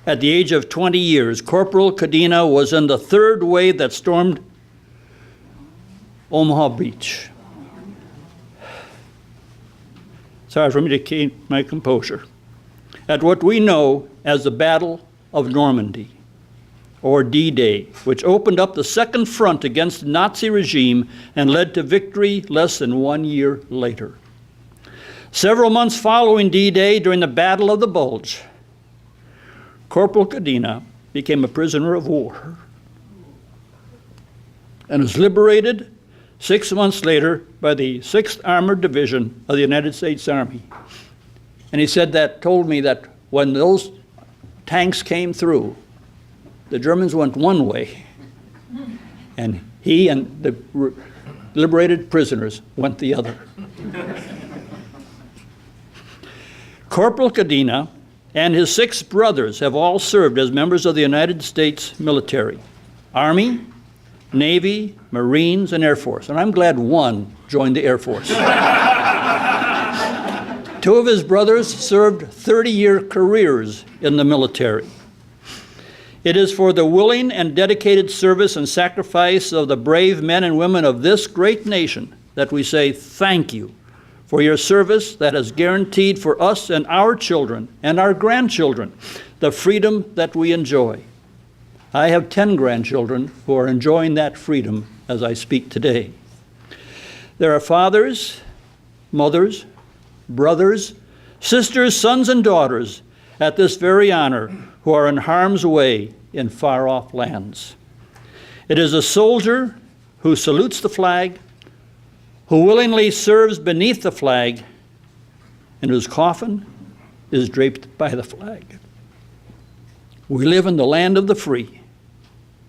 at the age of 20 years, Corporal Cadena was in the third wave that stormed Omaha Beach. It's hard for me to keep my composure. At what we know as the Battle of Normandy, or D-Day, which opened up the second front against the Nazi regime and led to victory less than 1 year later. Several months following D-Day, during the Battle of the Bulge, Corporal Cadena became a prisoner of war and was liberated 6 months later by the 6th Armored Division of the United States Army. And he said that, told me that when those tanks came through, the Germans went one way, and he and the liberated prisoners went the other. Corporal Cadena and his 6 brothers have all served as members of the United States military, Army, Navy, Marines, and Air Force. And I'm glad one joined the Air Force. 2 of his brothers served 30-year careers in the military. It is for the willing and dedicated service and sacrifice of the brave men and women of this great nation that we say thank you for your service that has guaranteed for us and our children and our grandchildren the freedom that we enjoy. I have 10 grandchildren who are enjoying that freedom as I speak today. There are fathers, mothers, brothers, sisters, sons, and daughters at this very honor who are in harm's way in far-off lands. It is a soldier who salutes the flag, who willingly serves beneath the flag, and whose coffin is draped by the flag. We live in the land of the free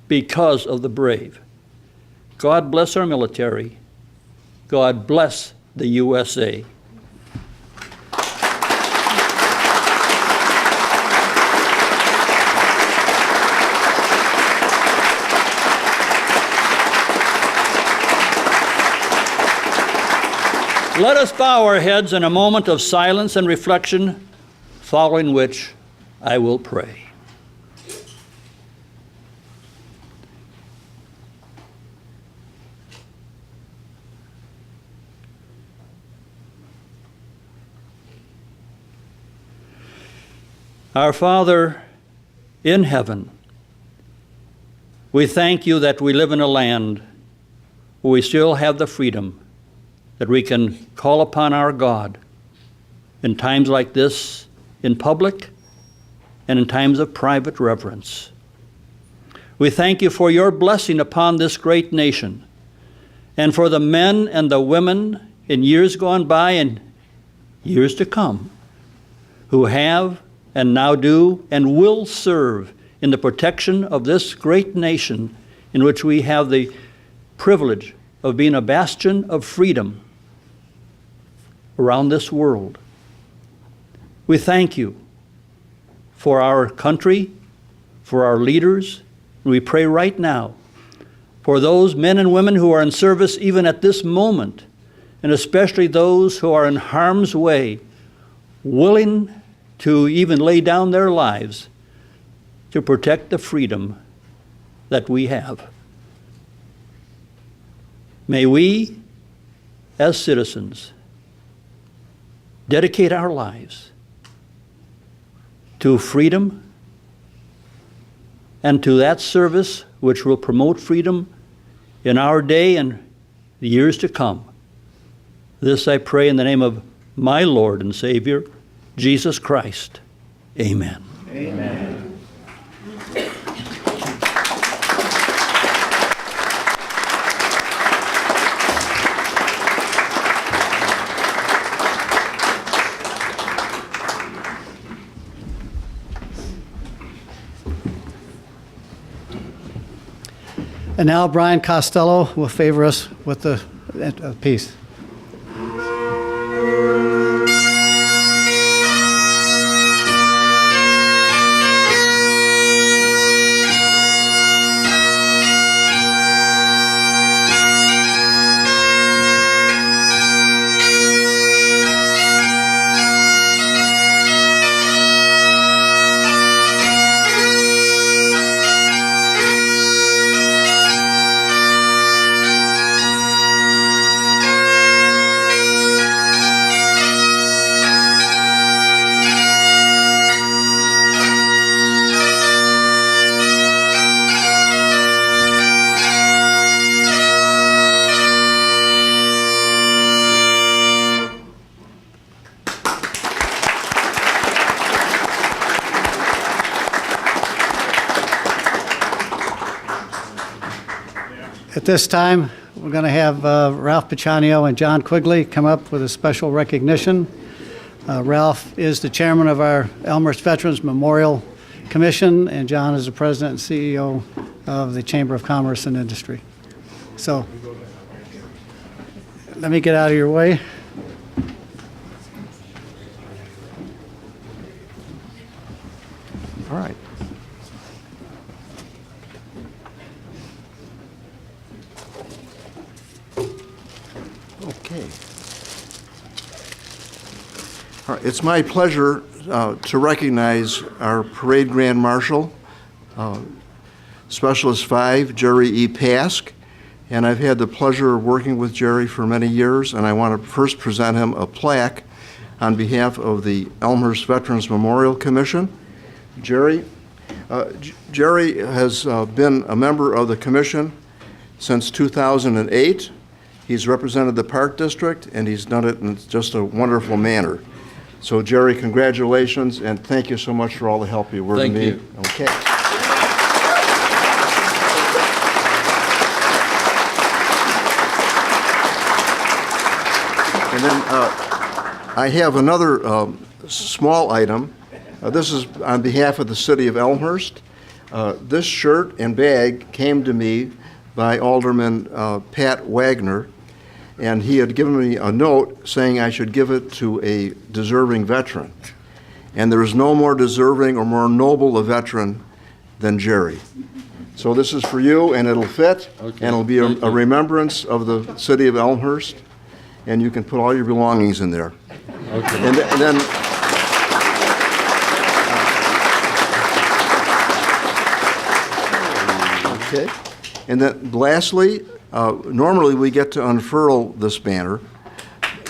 because of the brave. God bless our military. God bless the USA. Let us bow our heads in a moment of silence and reflection, following which I will pray. Our Father in heaven, we thank you that we live in a land where we still have the freedom that we can call upon our God in times like this, in public and in times of private reverence. We thank you for your blessing upon this great nation and for the men and the women in years gone by and years to come who have and now do and will serve in the protection of this great nation in which we have the privilege of being a bastion of freedom around this world. We thank you for our country, for our leaders. We pray right now for those men and women who are in service even at this moment, and especially those who are in harm's way, willing to even lay down their lives to protect the freedom that we have. May we, as citizens, dedicate our lives to freedom and to that service which will promote freedom in our day and the years to come. This I pray in the name of my Lord and Savior, Jesus Christ. Amen. Amen. And now Brian Costello will favor us with the piece. At this time, we're going to have Ralph Picciano and John Quigley come up with a special recognition. Ralph is the chairman of our Elmhurst Veterans Memorial Commission, and John is the president and CEO of the Chamber of Commerce and Industry. So let me get out of your way. All right. Okay. All right. It's my pleasure to recognize our Parade Grand Marshal, Specialist 5, Jerry E. Pask, and I've had the pleasure of working with Jerry for many years, and I want to first present him a plaque on behalf of the Elmhurst Veterans Memorial Commission. Jerry has been a member of the commission since 2008. He's represented the Park District, and he's done it in just a wonderful manner. So, Jerry, congratulations, and thank you so much for all the help you were to me. Thank you. Okay. And then I have another small item. This is on behalf of the city of Elmhurst. This shirt and bag came to me by Alderman Pat Wagner, and he had given me a note saying I should give it to a deserving veteran. And there is no more deserving or more noble a veteran than Jerry. So this is for you, and it'll fit, and it'll be a remembrance of the city of Elmhurst, and you can put all your belongings in there. Okay. And then okay. And then lastly, normally we get to unfurl this banner,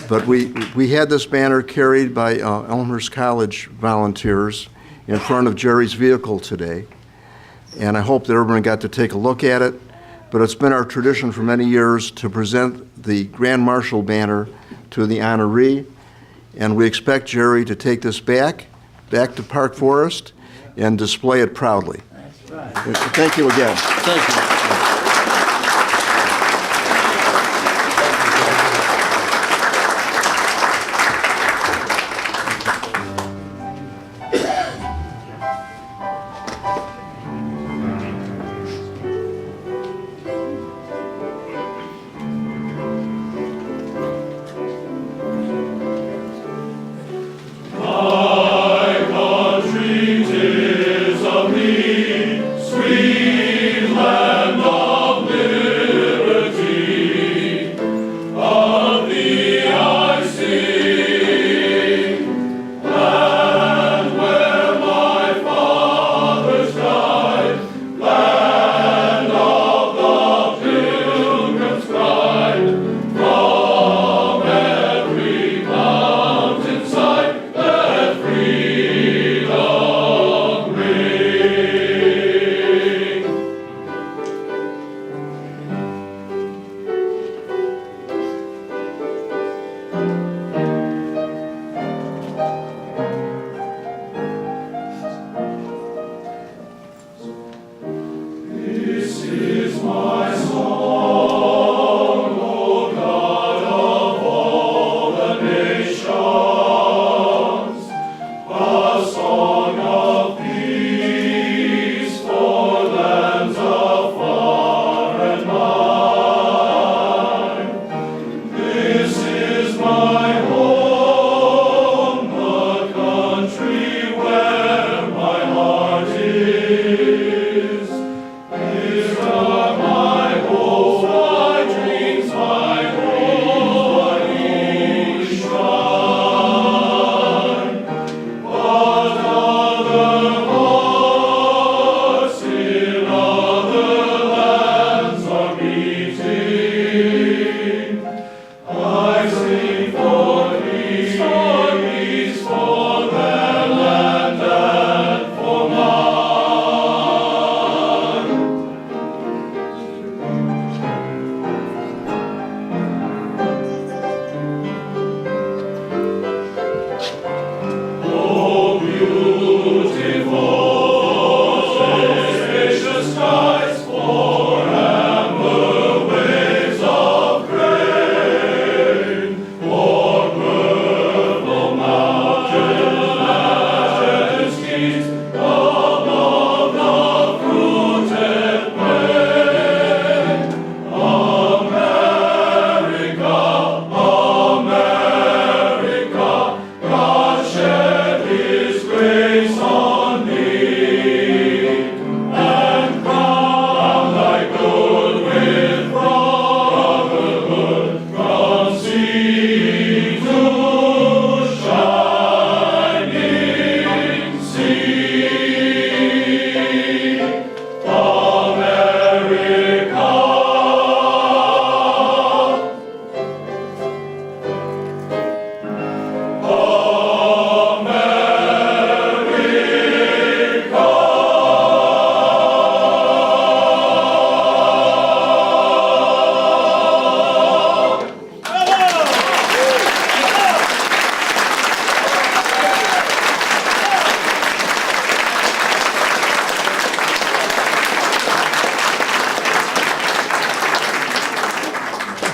but we had this banner carried by Elmhurst College volunteers in front of Jerry's vehicle today, and I hope that everyone got to take a look at it. But it's been our tradition for many years to present the Grand Marshal banner to the honoree, and we expect Jerry to take this back to Park Forest and display it proudly. That's right. Thank you again. Thank you. Sweet land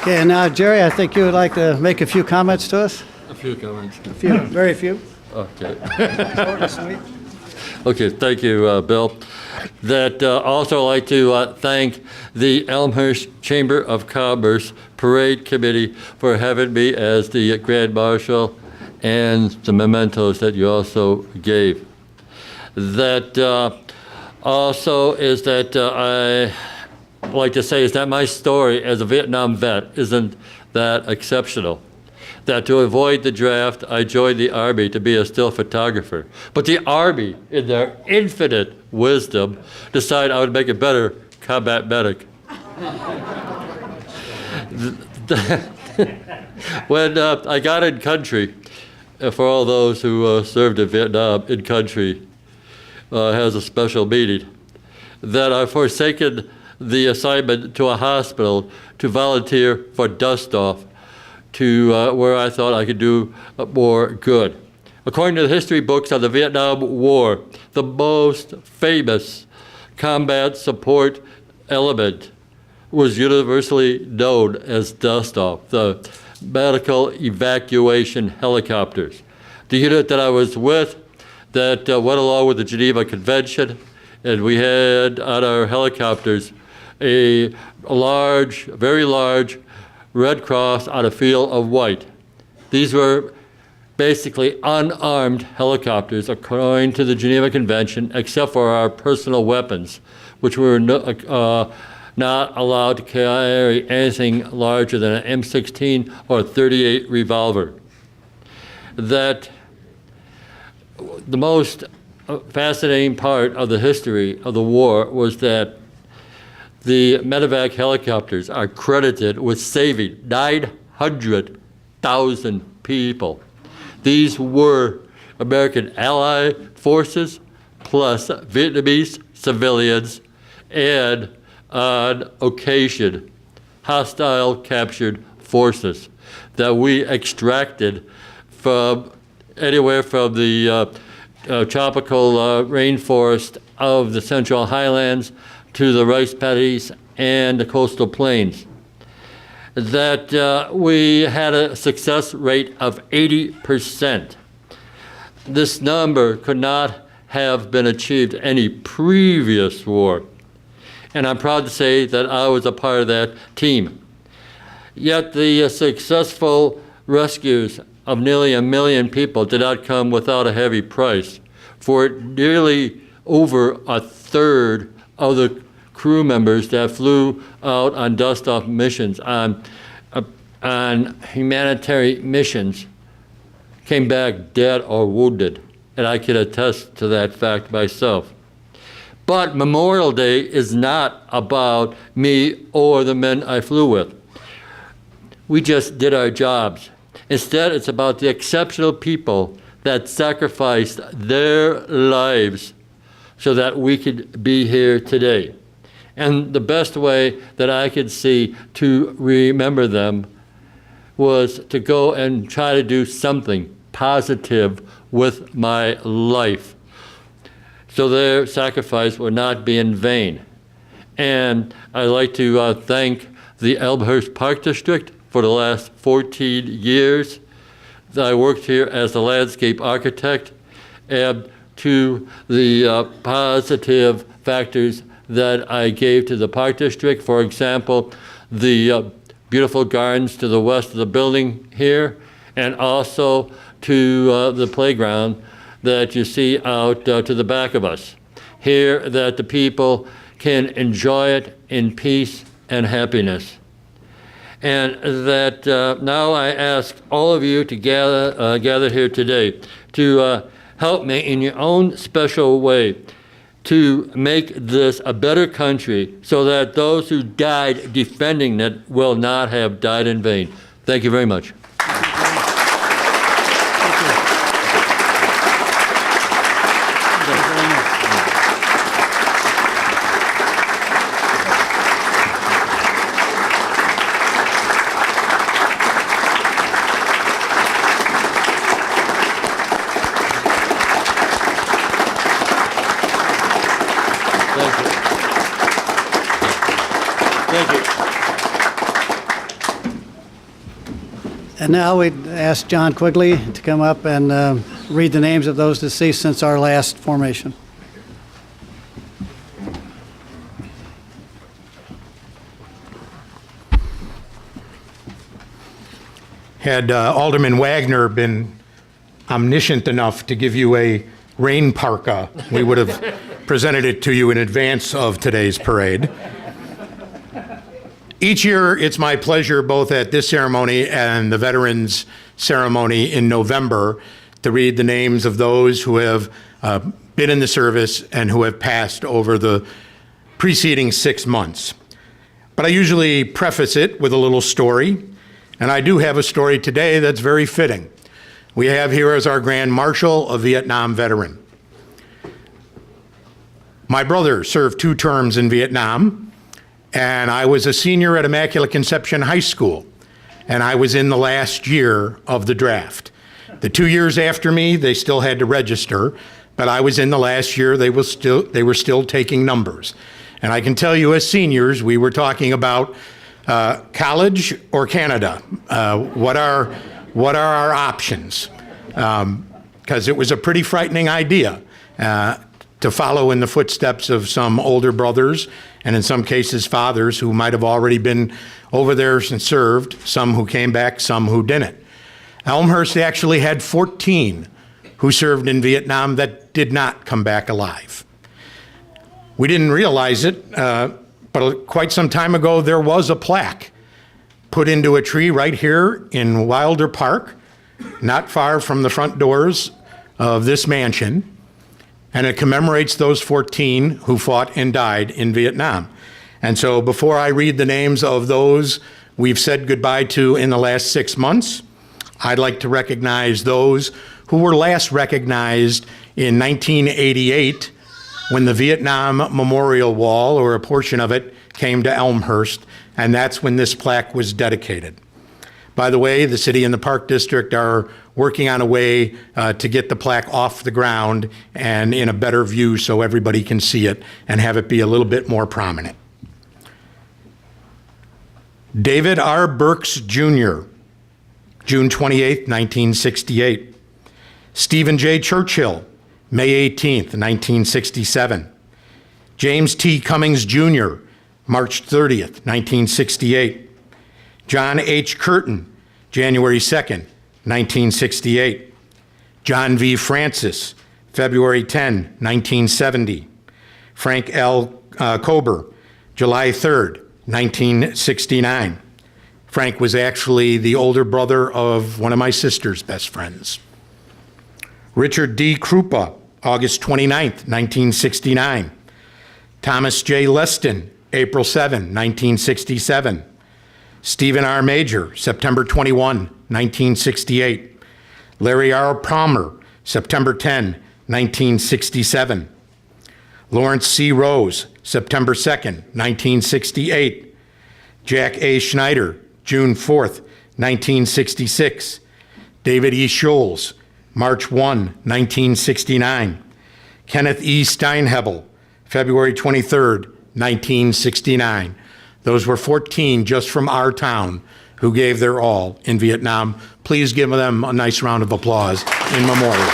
Okay, and now, Jerry, I think you would like to make a few comments to us? A few comments. A few, very few. Okay. Short and sweet. Okay, thank you, Bill. That also like to thank the Elmhurst Chamber of Commerce Parade Committee for having me as the Grand Marshal and the mementos that you also gave. That also is that I like to say is that my story as a Vietnam vet isn't that exceptional. That to avoid the draft, I joined the Army to be a still photographer. But the Army, in their infinite wisdom, decided I would make a better combat medic. When I got in country, for all those who served in Vietnam, in country has a special meaning, that I've forsaken the assignment to a hospital to volunteer for dust-off to where I thought I could do more good. According to the history books on the Vietnam War, the most famous combat support element was universally known as dust-off, the medical evacuation helicopters. The unit that I was with that went along with the Geneva Convention, and we had on our helicopters a large, very large Red Cross on a field of white. These were basically unarmed helicopters according to the Geneva Convention, except for our personal weapons, which were not allowed to carry anything larger than an M16 or 38 revolver. That the most fascinating part of the history of the war was that the medevac helicopters are credited with saving 900,000 people. These were American Allied forces plus Vietnamese civilians and, on occasion, hostile captured forces that we extracted from anywhere from the tropical rainforest of the Central Highlands to the rice paddies and the coastal plains. That we had a success rate of 80%. This number could not have been achieved any previous war. And I'm proud to say that I was a part of that team. Yet the successful rescues of nearly 1 million people did not come without a heavy price. For nearly over a third of the crew members that flew out on dust-off missions, on humanitarian missions, came back dead or wounded. And I can attest to that fact myself. But Memorial Day is not about me or the men I flew with. We just did our jobs. Instead, it's about the exceptional people that sacrificed their lives so that we could be here today. And the best way that I could see to remember them was to go and try to do something positive with my life, so their sacrifice would not be in vain. And I'd like to thank the Elmhurst Park District for the last 14 years that I worked here as a landscape architect, and to the positive factors that I gave to the Park District. For example, the beautiful gardens to the west of the building here, and also to the playground that you see out to the back of us. Here, that the people can enjoy it in peace and happiness. And that now I ask all of you to gather here today to help me in your own special way to make this a better country so that those who died defending it will not have died in vain. Thank you very much. And now we'd ask John Quigley to come up and read the names of those deceased since our last formation. Had Alderman Wagner been omniscient enough to give you a rain parka, we would have presented it to you in advance of today's parade. Each year, it's my pleasure, both at this ceremony and the Veterans Ceremony in November, to read the names of those who have been in the service and who have passed over the preceding 6 months. But I usually preface it with a little story, and I do have a story today that's very fitting. We have here as our Grand Marshal a Vietnam veteran. My brother served 2 terms in Vietnam, and I was a senior at Immaculate Conception High School, and I was in the last year of the draft. The 2 years after me, they still had to register, but I was in the last year. They were still taking numbers. And I can tell you, as seniors, we were talking about college or Canada. What are our options? Because it was a pretty frightening idea to follow in the footsteps of some older brothers, and in some cases fathers who might have already been over there and served, some who came back, some who didn't. Elmhurst actually had 14 who served in Vietnam that did not come back alive. We didn't realize it, but quite some time ago there was a plaque put into a tree right here in Wilder Park, not far from the front doors of this mansion, and it commemorates those 14 who fought and died in Vietnam. And so before I read the names of those we've said goodbye to in the last 6 months, I'd like to recognize those who were last recognized in 1988 when the Vietnam Memorial Wall, or a portion of it, came to Elmhurst, and that's when this plaque was dedicated. By the way, the city and the Park District are working on a way to get the plaque off the ground and in a better view so everybody can see it and have it be a little bit more prominent. David R. Burks, Jr., June 28, 1968. Stephen J. Churchill, May 18, 1967. James T. Cummings, Jr., March 30, 1968. John H. Curtin, January 2nd, 1968. John V. Francis, February 10, 1970. Frank L. Kober, July 3rd, 1969. Frank was actually the older brother of one of my sister's best friends. Richard D. Krupa, August 29th, 1969. Thomas J. Leston, April 7, 1967. Stephen R. Major, September 21, 1968. Larry R. Palmer, September 10, 1967. Lawrence C. Rose, September 2nd, 1968. Jack A. Schneider, June 4th, 1966. David E. Scholes, March 1, 1969. Kenneth E. Steinhebel, February 23rd, 1969. Those were 14 just from our town who gave their all in Vietnam. Please give them a nice round of applause in memoriam.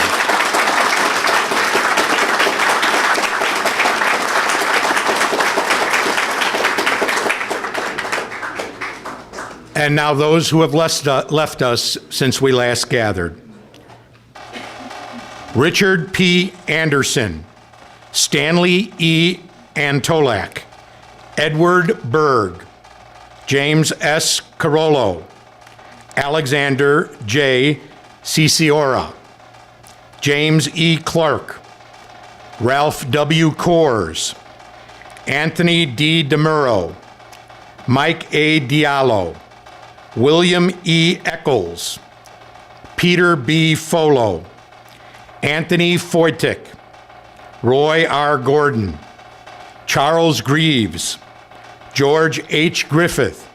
And now those who have left us since we last gathered. Richard P. Anderson, Stanley E. Antolak, Edward Berg, James S. Carollo, Alexander J. Ciciora, James E. Clark, Ralph W. Coors, Anthony D. DeMuro, Mike A. Diallo, William E. Eccles, Peter B. Folo, Anthony Foytik, Roy R. Gordon, Charles Greaves, George H. Griffith,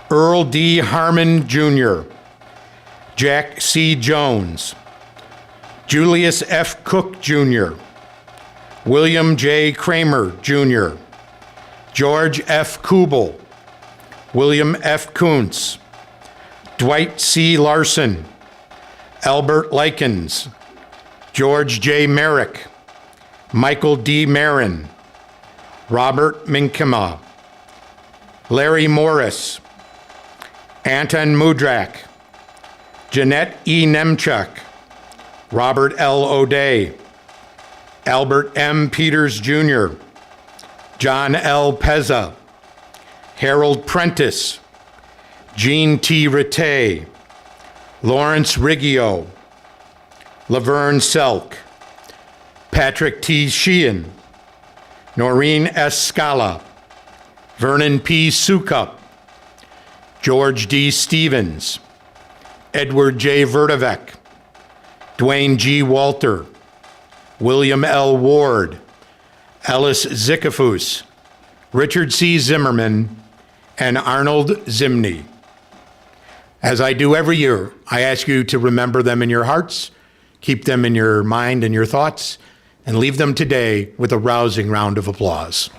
Earl D. Harmon Jr., Jack C. Jones, Julius F. Cook Jr., William J. Kramer Jr., George F. Kubel, William F. Kuntz, Dwight C. Larson, Albert Likens, George J. Merrick, Michael D. Marin, Robert Minkema, Larry Morris, Anton Mudrak, Jeanette E. Nemchuk, Robert L. O'Day, Albert M. Peters Jr., John L. Pezza, Harold Prentice, Jean T. Rattay, Lawrence Riggio, Laverne Selk, Patrick T. Sheehan, Noreen S. Scala, Vernon P. Sukup, George D. Stevens, Edward J. Vertivek, Dwayne G. Walter, William L. Ward, Ellis Zikafus, Richard C. Zimmerman, and Arnold Zimney. As I do every year, I ask you to remember them in your hearts, keep them in your mind and your thoughts, and leave them today with a rousing round of applause.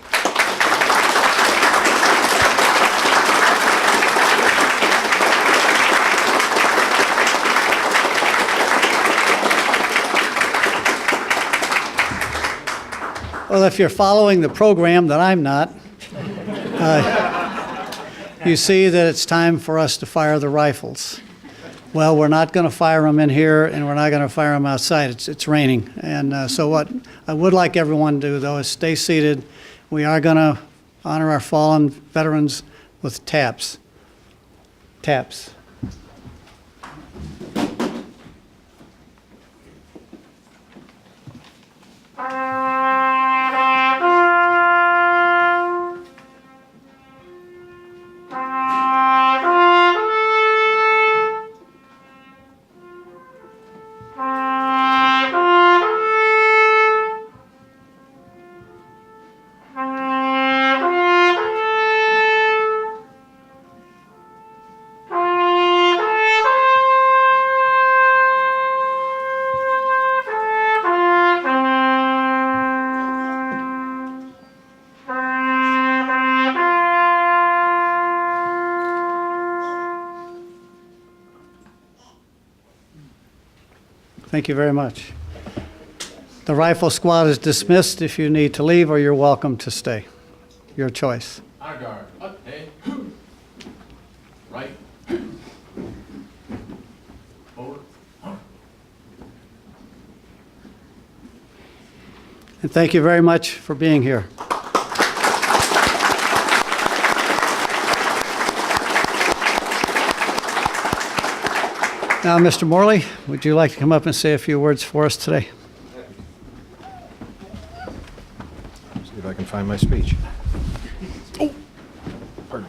Well, if you're following the program that I'm not, you see that it's time for us to fire the rifles. Well, we're not going to fire them in here, and we're not going to fire them outside. It's raining. And so what I would like everyone to do, though, is stay seated. We are going to honor our fallen veterans with taps. Taps. Thank you very much. The rifle squad is dismissed. If you need to leave, or you're welcome to stay. Your choice. Honor guard. Up, hey. Right. Forward. And thank you very much for being here. Now, Mr. Morley, would you like to come up and say a few words for us today? See if I can find my speech. Oh, pardon.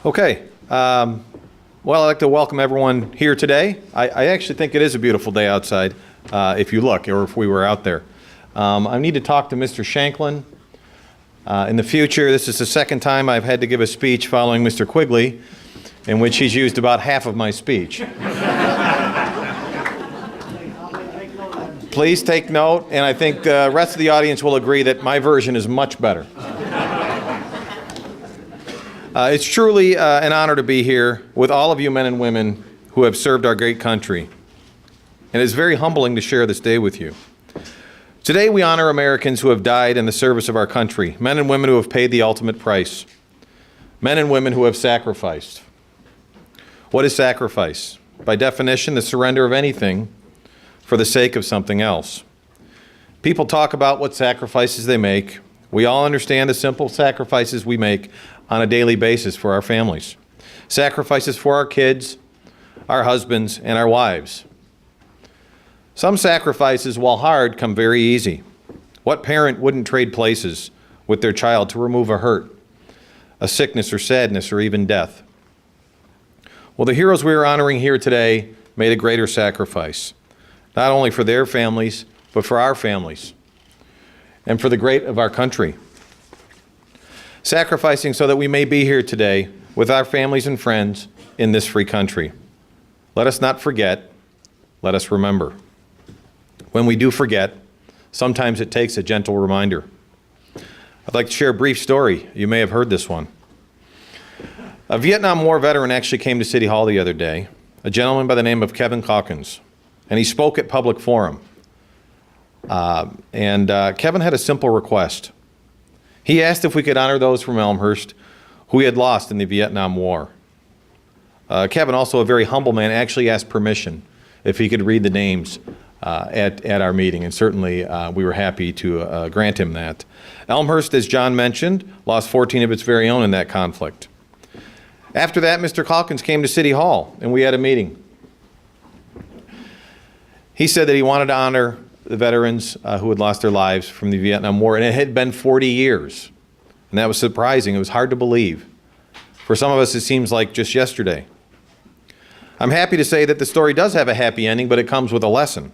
Okay. Well, I'd like to welcome everyone here today. I actually think it is a beautiful day outside, if you look, or if we were out there. I need to talk to Mr. Shanklin. In the future, this is the second time I've had to give a speech following Mr. Quigley, in which he's used about half of my speech. Please take note, and I think the rest of the audience will agree that my version is much better. It's truly an honor to be here with all of you men and women who have served our great country. And it's very humbling to share this day with you. Today we honor Americans who have died in the service of our country, men and women who have paid the ultimate price, men and women who have sacrificed. What is sacrifice? By definition, the surrender of anything for the sake of something else. People talk about what sacrifices they make. We all understand the simple sacrifices we make on a daily basis for our families. Sacrifices for our kids, our husbands, and our wives. Some sacrifices, while hard, come very easy. What parent wouldn't trade places with their child to remove a hurt, a sickness or sadness, or even death? Well, the heroes we are honoring here today made a greater sacrifice, not only for their families, but for our families, and for the great of our country. sacrificing so that we may be here today with our families and friends in this free country. Let us not forget, let us remember. When we do forget, sometimes it takes a gentle reminder. I'd like to share a brief story. You may have heard this one. A Vietnam War veteran actually came to City Hall the other day, a gentleman by the name of Kevin Calkins, and he spoke at public forum. Kevin had a simple request. He asked if we could honor those from Elmhurst who he had lost in the Vietnam War. Kevin, also a very humble man, actually asked permission if he could read the names at our meeting, and certainly we were happy to grant him that. Elmhurst, as John mentioned, lost 14 of its very own in that conflict. After that, Mr. Calkins came to City Hall, and we had a meeting. He said that he wanted to honor the veterans who had lost their lives from the Vietnam War, and it had been 40 years. And that was surprising. It was hard to believe. For some of us, it seems like just yesterday. I'm happy to say that the story does have a happy ending, but it comes with a lesson.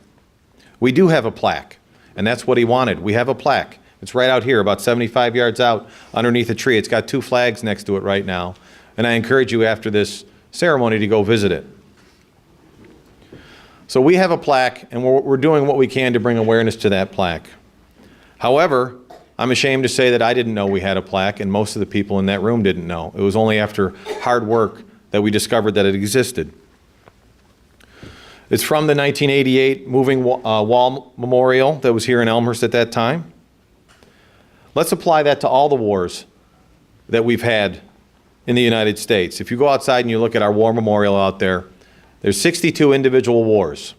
We do have a plaque, and that's what he wanted. We have a plaque. It's right out here, about 75 yards out underneath a tree. It's got 2 flags next to it right now, and I encourage you after this ceremony to go visit it. So we have a plaque, and we're doing what we can to bring awareness to that plaque. However, I'm ashamed to say that I didn't know we had a plaque, and most of the people in that room didn't know. It was only after hard work that we discovered that it existed. It's from the 1988 Moving Wall Memorial that was here in Elmhurst at that time. Let's apply that to all the wars that we've had in the United States. If you go outside and you look at our war memorial out there, there's 62 individual wars.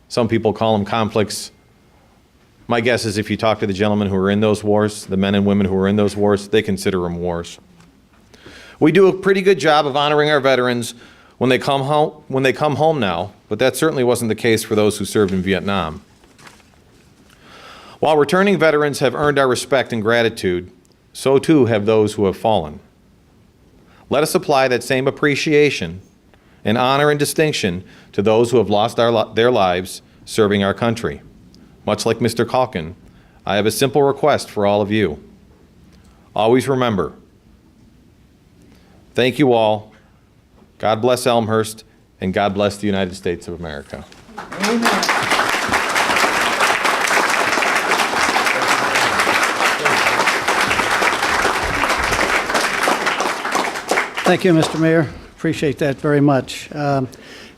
Some people call them conflicts. My guess is if you talk to the gentlemen who were in those wars, the men and women who were in those wars, they consider them wars. We do a pretty good job of honoring our veterans when they come home now, but that certainly wasn't the case for those who served in Vietnam. While returning veterans have earned our respect and gratitude, so too have those who have fallen. Let us apply that same appreciation and honor and distinction to those who have lost their lives serving our country. Much like Mr. Calkin, I have a simple request for all of you. Always remember, thank you all. God bless Elmhurst, and God bless the United States of America. Amen. Thank you, Mr. Mayor. Appreciate that very much. Now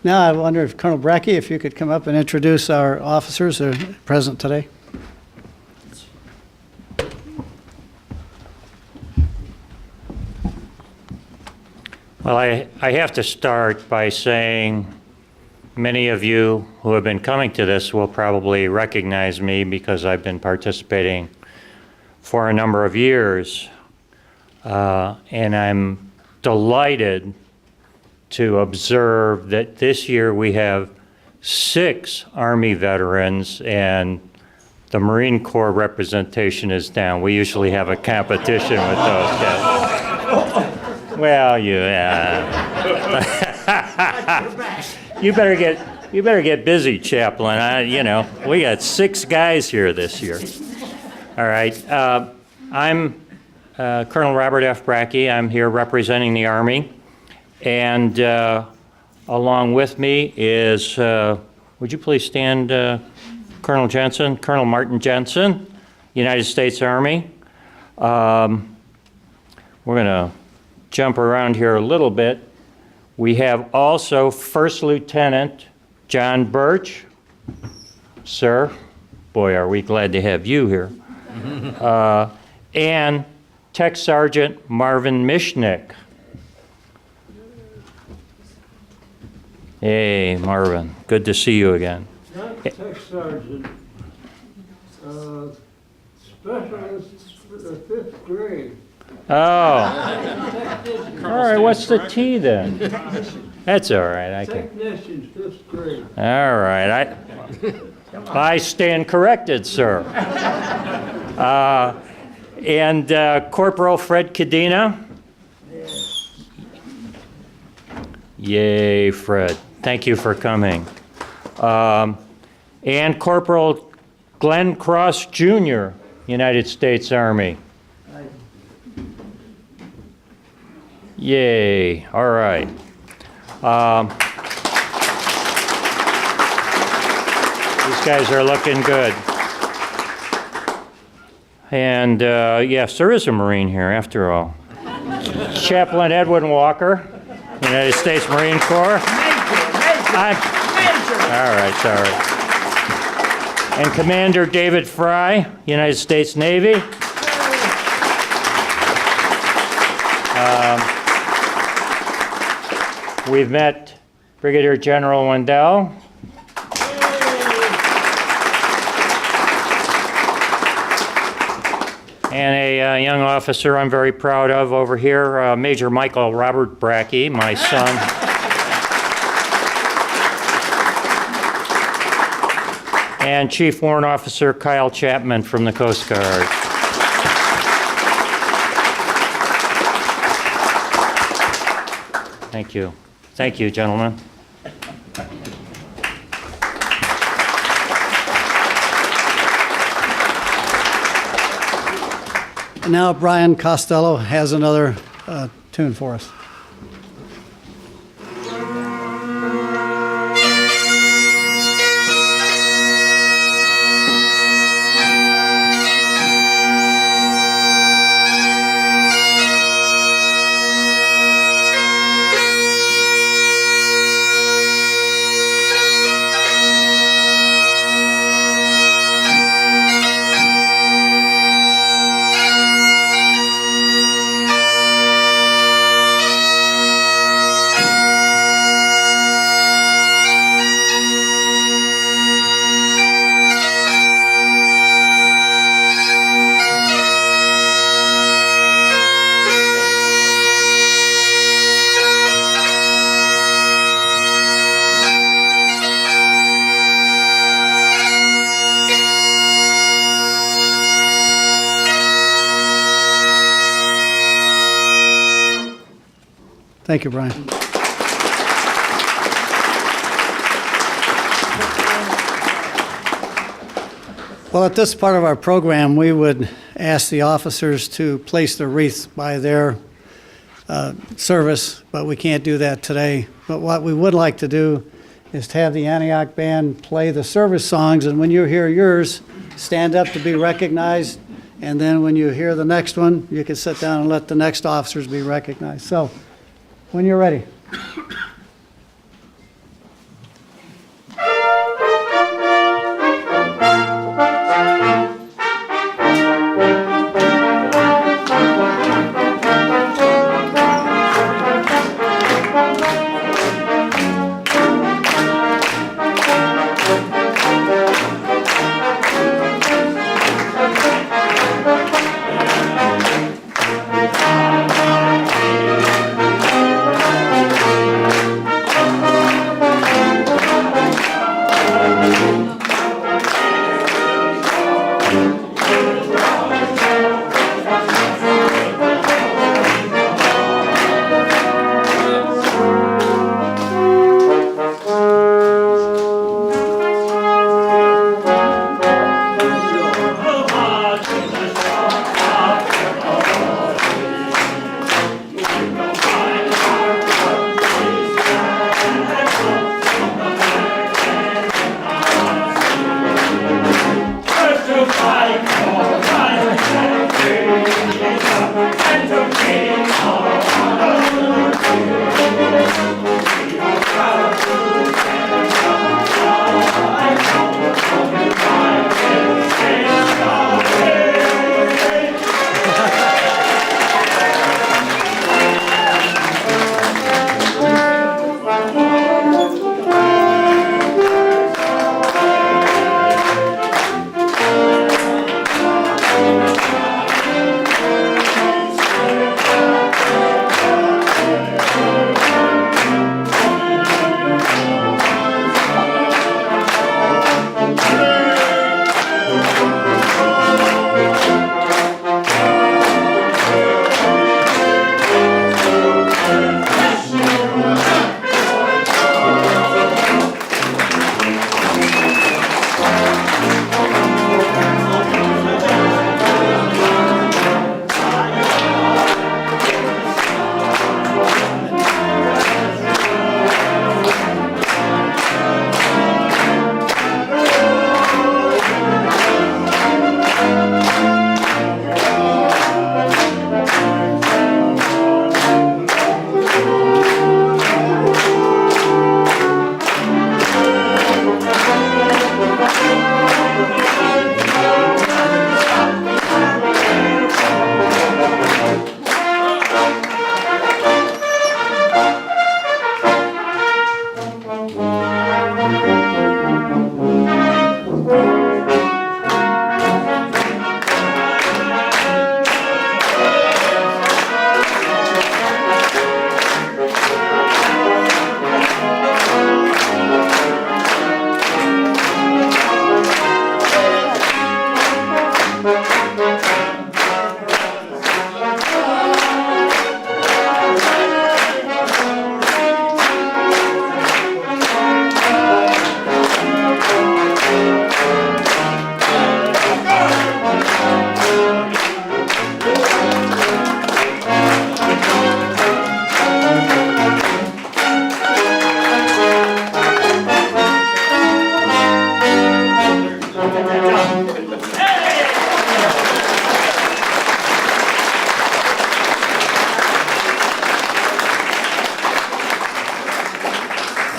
I wonder if Colonel Brackey, if you could come up and introduce our officers that are present today. Well, I have to start by saying many of you who have been coming to this will probably recognize me because I've been participating for a number of years. And I'm delighted to observe that this year we have 6 Army veterans and the Marine Corps representation is down. We usually have a competition with those guys. Well, you better get busy, Chaplain. We got 6 guys here this year. All right, I'm Colonel Robert F. Brackey. I'm here representing the Army, and along with me is, would you please stand, Colonel Jensen, Colonel Martin Jensen, United States Army. We're going to jump around here a little bit. We have also First Lieutenant John Birch. Sir, boy, are we glad to have you here. And Tech Sergeant Marvin Mishnick. Hey, Marvin, good to see you again. Not Tech Sergeant, specialist for the 5th grade. Oh, all right, what's the T then? That's all right, I can. Technician, 5th grade. All right, I stand corrected, sir. And Corporal Fred Cadena. Yay, Fred. Thank you for coming. And Corporal Glenn Cross, Jr., United States Army. Yay, all right. These guys are looking good. And yes, there is a Marine here after all. Chaplain Edwin Walker, United States Marine Corps. All right, sorry. And Commander David Fry, United States Navy. We've met Brigadier General Wendell. And a young officer I'm very proud of over here, Major Michael Robert Brackey, my son. And Chief Warrant Officer Kyle Chapman from the Coast Guard. Thank you. Thank you, gentlemen. And now Brian Costello has another tune for us. Thank you, Brian. Well, at this part of our program, we would ask the officers to place their wreaths by their service, but we can't do that today. But what we would like to do is to have the Antioch Band play the service songs, and when you hear yours, stand up to be recognized, and then when you hear the next one, you can sit down and let the next officers be recognized. So, when you're ready.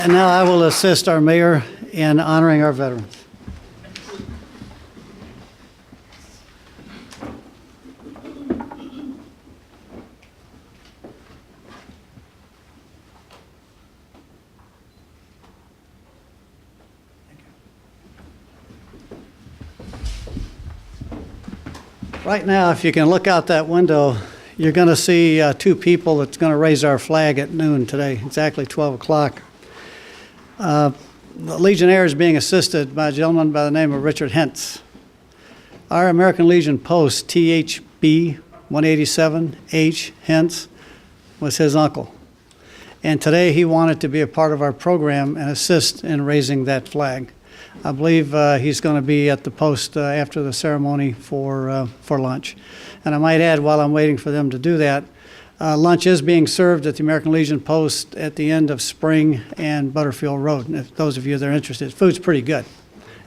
And now I will assist our mayor in honoring our veterans. Right now, if you can look out that window, you're going to see two people that's going to raise our flag at noon today, exactly 12 o'clock. The Legionnaire is being assisted by a gentleman by the name of Richard Hentz. Our American Legion post, THB 187H Hentz, was his uncle. And today he wanted to be a part of our program and assist in raising that flag. I believe he's going to be at the post after the ceremony for lunch. And I might add, while I'm waiting for them to do that, lunch is being served at the American Legion Post at the end of Spring and Butterfield Road. And if those of you that are interested, food's pretty good.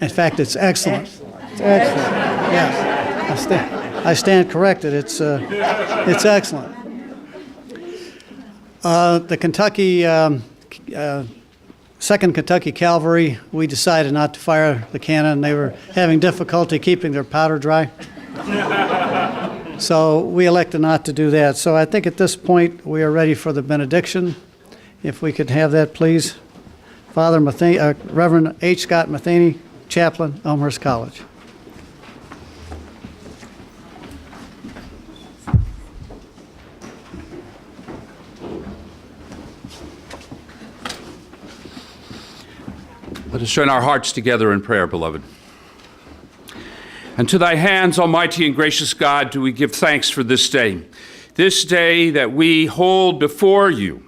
In fact, it's excellent. It's excellent. Yes, I stand corrected. It's excellent. The Kentucky 2nd Kentucky Cavalry, we decided not to fire the cannon. They were having difficulty keeping their powder dry. So we elected not to do that. So I think at this point we are ready for the benediction. If we could have that, please. Father Reverend H. Scott Matheny, Chaplain, Elmhurst College. Let us join our hearts together in prayer, beloved. And to thy hands, almighty and gracious God, do we give thanks for this day that we hold before you,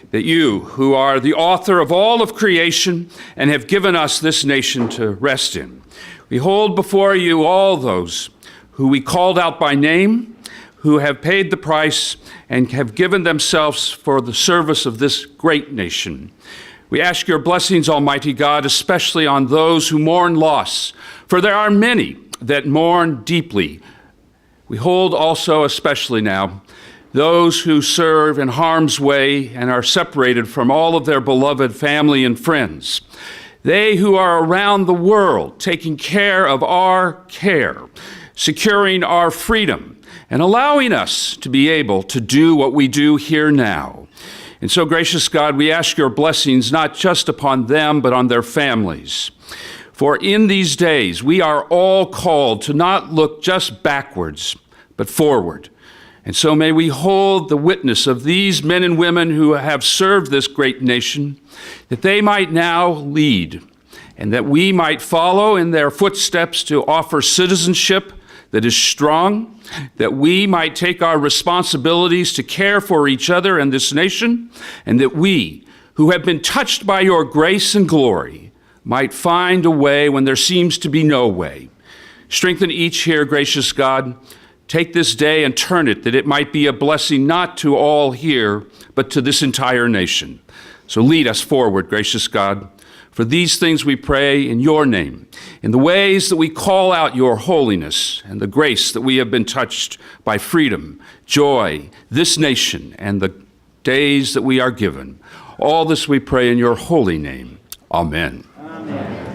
that you, who are the author of all of creation and have given us this nation to rest in. We hold before you all those who we called out by name, who have paid the price and have given themselves for the service of this great nation. We ask your blessings, Almighty God, especially on those who mourn loss, for there are many that mourn deeply. We hold also, especially now, those who serve in harm's way and are separated from all of their beloved family and friends. They who are around the world, taking care of our care, securing our freedom, and allowing us to be able to do what we do here now. And so, gracious God, we ask your blessings not just upon them, but on their families. For in these days, we are all called to not look just backwards, but forward. And so may we hold the witness of these men and women who have served this great nation, that they might now lead, and that we might follow in their footsteps to offer citizenship that is strong, that we might take our responsibilities to care for each other and this nation, and that we, who have been touched by your grace and glory, might find a way when there seems to be no way. Strengthen each here, gracious God. Take this day and turn it, that it might be a blessing not to all here, but to this entire nation. So lead us forward, gracious God. For these things we pray in your name, in the ways that we call out your holiness and the grace that we have been touched by freedom, joy, this nation, and the days that we are given. All this we pray in your holy name. Amen. Amen.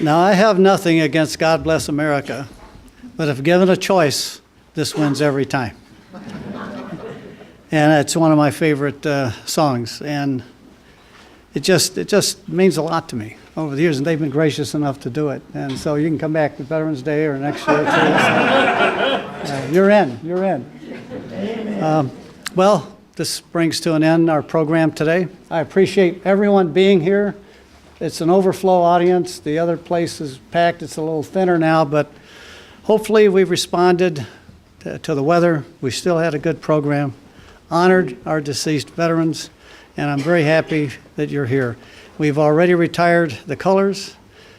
Now, I have nothing against God Bless America, but if given a choice, this wins every time. And it's one of my favorite songs, and it just means a lot to me over the years, and they've been gracious enough to do it. And so you can come back to Veterans Day or next year. You're in. Well, this brings to an end our program today. I appreciate everyone being here. It's an overflow audience. The other place is packed. It's a little thinner now, but hopefully we've responded to the weather. We still had a good program, honored our deceased veterans, and I'm very happy that you're here. We've already retired the colors,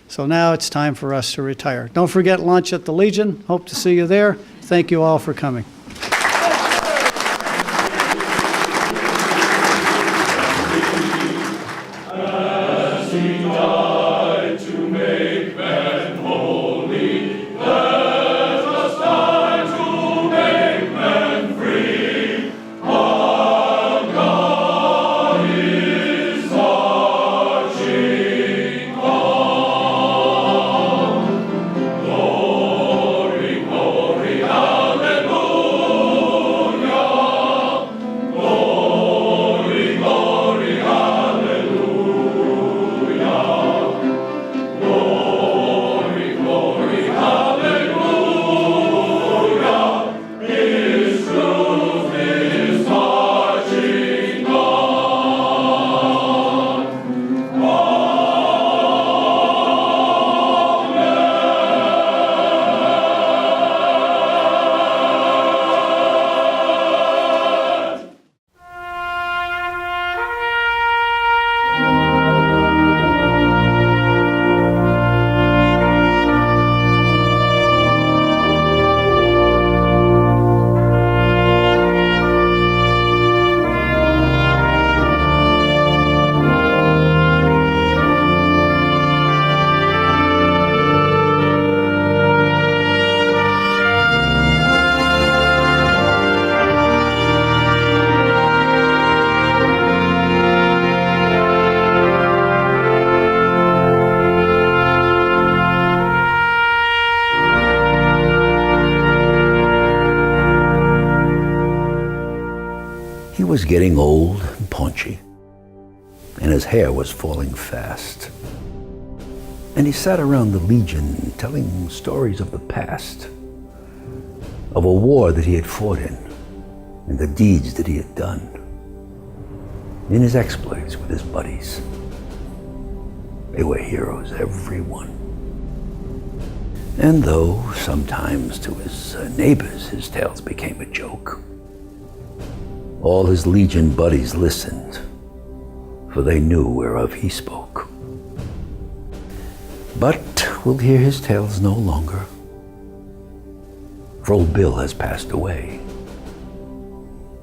so now it's time for us to retire. Don't forget lunch at the Legion. Hope to see you there. Thank you all for coming. He was getting old and paunchy, and his hair was falling fast. And he sat around the Legion telling stories of the past, of a war that he had fought in, and the deeds that he had done, in his exploits with his buddies. They were heroes, every one. And though sometimes to his neighbors his tales became a joke, all his Legion buddies listened, for they knew whereof he spoke. But we'll hear his tales no longer, for old Bill has passed away.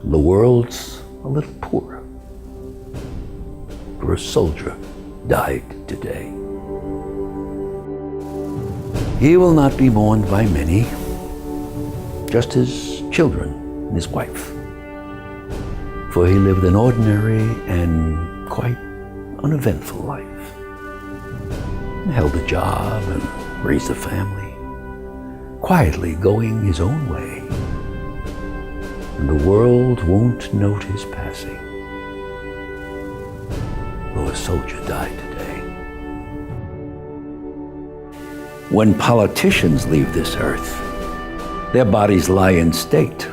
The world's a little poorer, for a soldier died today. He will not be mourned by many, just his children and his wife, for he lived an ordinary and quite uneventful life. He held a job and raised a family, quietly going his own way. And the world won't note his passing, though a soldier died today. When politicians leave this earth, their bodies lie in state,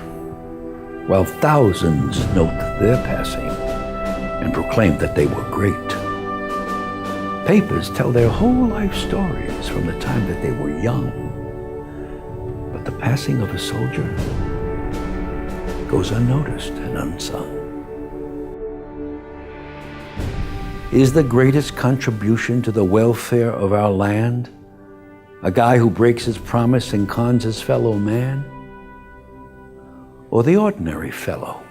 while thousands note their passing and proclaim that they were great. Papers tell their whole life stories from the time that they were young, but the passing of a soldier goes unnoticed and unsung. Is the greatest contribution to the welfare of our land a guy who breaks his promise and cons his fellow man? Or the ordinary fellow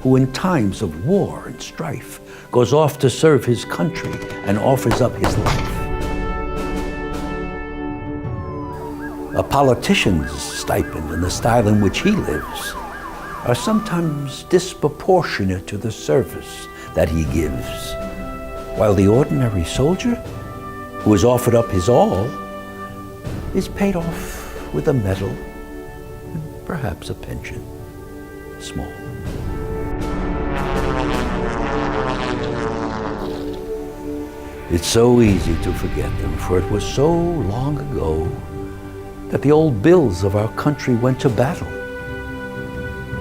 who in times of war and strife goes off to serve his country and offers up his life? A politician's stipend and the style in which he lives are sometimes disproportionate to the service that he gives, while the ordinary soldier who has offered up his all, is paid off with a medal and perhaps a pension, small. It's so easy to forget them, for it was so long ago that the old bills of our country went to battle.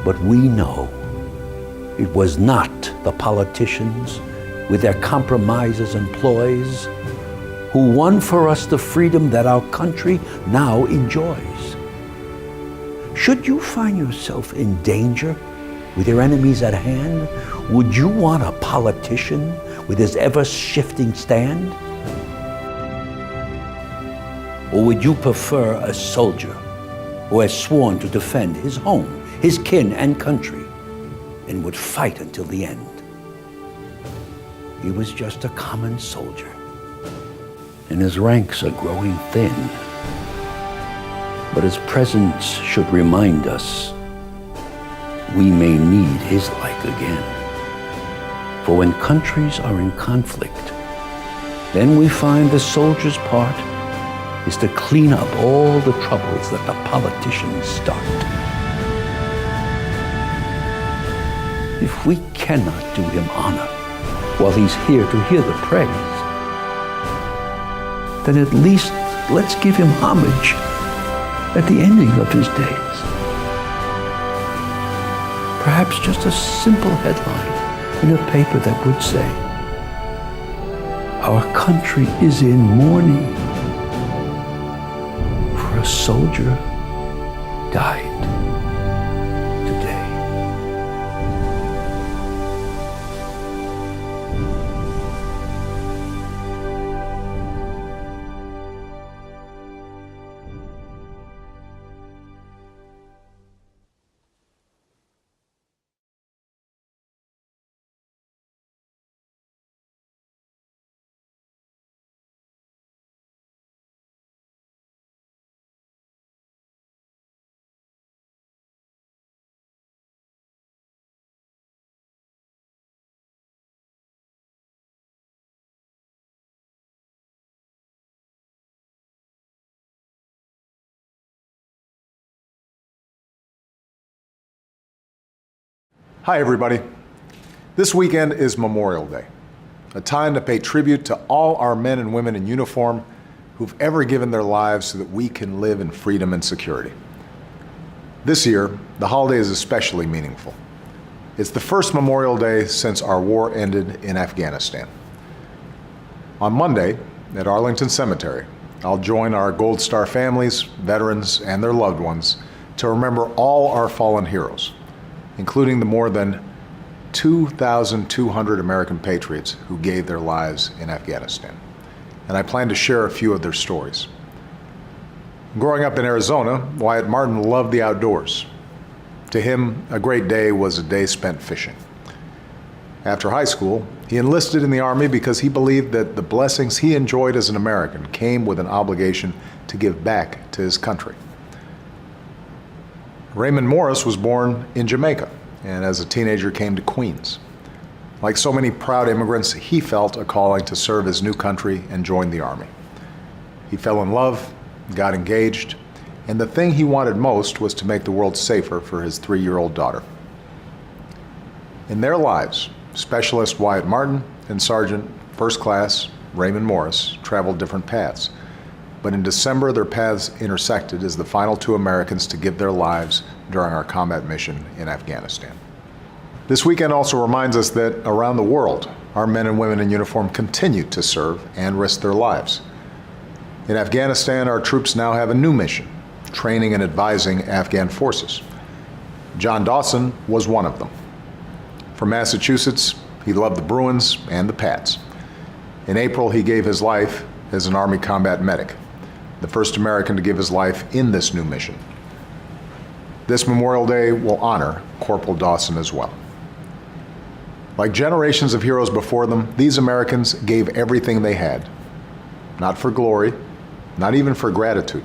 But we know it was not the politicians with their compromises and ploys who won for us the freedom that our country now enjoys. Should you find yourself in danger with your enemies at hand, would you want a politician with his ever-shifting stand? Or would you prefer a soldier who has sworn to defend his home, his kin and country, and would fight until the end? He was just a common soldier, and his ranks are growing thin. But his presence should remind us we may need his like again. For when countries are in conflict, then we find the soldier's part is to clean up all the troubles that the politicians start. If we cannot do him honor while he's here to hear the praise, then at least let's give him homage at the ending of his days. Perhaps just a simple headline in a paper that would say, "Our country is in mourning, for a soldier died today." Hi, everybody. This weekend is Memorial Day, a time to pay tribute to all our men and women in uniform who've ever given their lives so that we can live in freedom and security. This year, the holiday is especially meaningful. It's the first Memorial Day since our war ended in Afghanistan. On Monday, at Arlington Cemetery, I'll join our Gold Star families, veterans, and their loved ones to remember all our fallen heroes, including the more than 2,200 American patriots who gave their lives in Afghanistan. And I plan to share a few of their stories. Growing up in Arizona, Wyatt Martin loved the outdoors. To him, a great day was a day spent fishing. After high school, he enlisted in the Army because he believed that the blessings he enjoyed as an American came with an obligation to give back to his country. Raymond Morris was born in Jamaica and as a teenager came to Queens. Like so many proud immigrants, he felt a calling to serve his new country and joined the Army. He fell in love, got engaged, and the thing he wanted most was to make the world safer for his 3-year-old daughter. In their lives, Specialist Wyatt Martin and Sergeant First Class Raymond Morris traveled different paths. But in December, their paths intersected as the final 2 Americans to give their lives during our combat mission in Afghanistan. This weekend also reminds us that around the world, our men and women in uniform continue to serve and risk their lives. In Afghanistan, our troops now have a new mission, training and advising Afghan forces. John Dawson was one of them. From Massachusetts, he loved the Bruins and the Pats. In April, he gave his life as an Army combat medic, the first American to give his life in this new mission. This Memorial Day will honor Corporal Dawson as well. Like generations of heroes before them, these Americans gave everything they had, not for glory, not even for gratitude,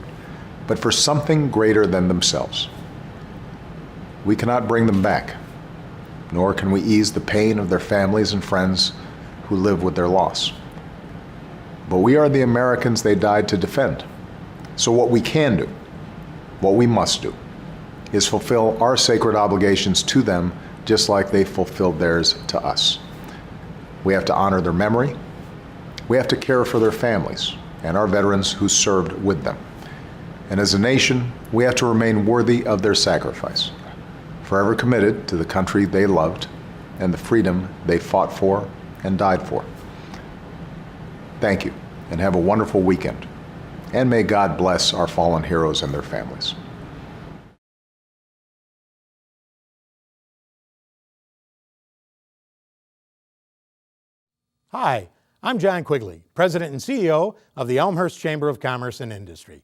but for something greater than themselves. We cannot bring them back, nor can we ease the pain of their families and friends who live with their loss. but we are the Americans they died to defend. So what we can do, what we must do, is fulfill our sacred obligations to them just like they fulfilled theirs to us. We have to honor their memory. We have to care for their families and our veterans who served with them. And as a nation, we have to remain worthy of their sacrifice, forever committed to the country they loved and the freedom they fought for and died for. Thank you, and have a wonderful weekend. And may God bless our fallen heroes and their families. Hi, I'm John Quigley, President and CEO of the Elmhurst Chamber of Commerce and Industry.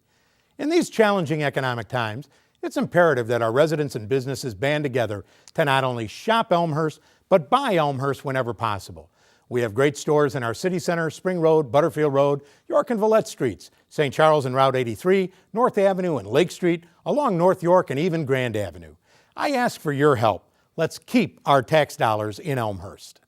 In these challenging economic times, it's imperative that our residents and businesses band together to not only shop Elmhurst, but buy Elmhurst whenever possible. We have great stores in our city center, Spring Road, Butterfield Road, York and Villette Streets, St. Charles and Route 83, North Avenue and Lake Street, along North York and even Grand Avenue. I ask for your help. Let's keep our tax dollars in Elmhurst.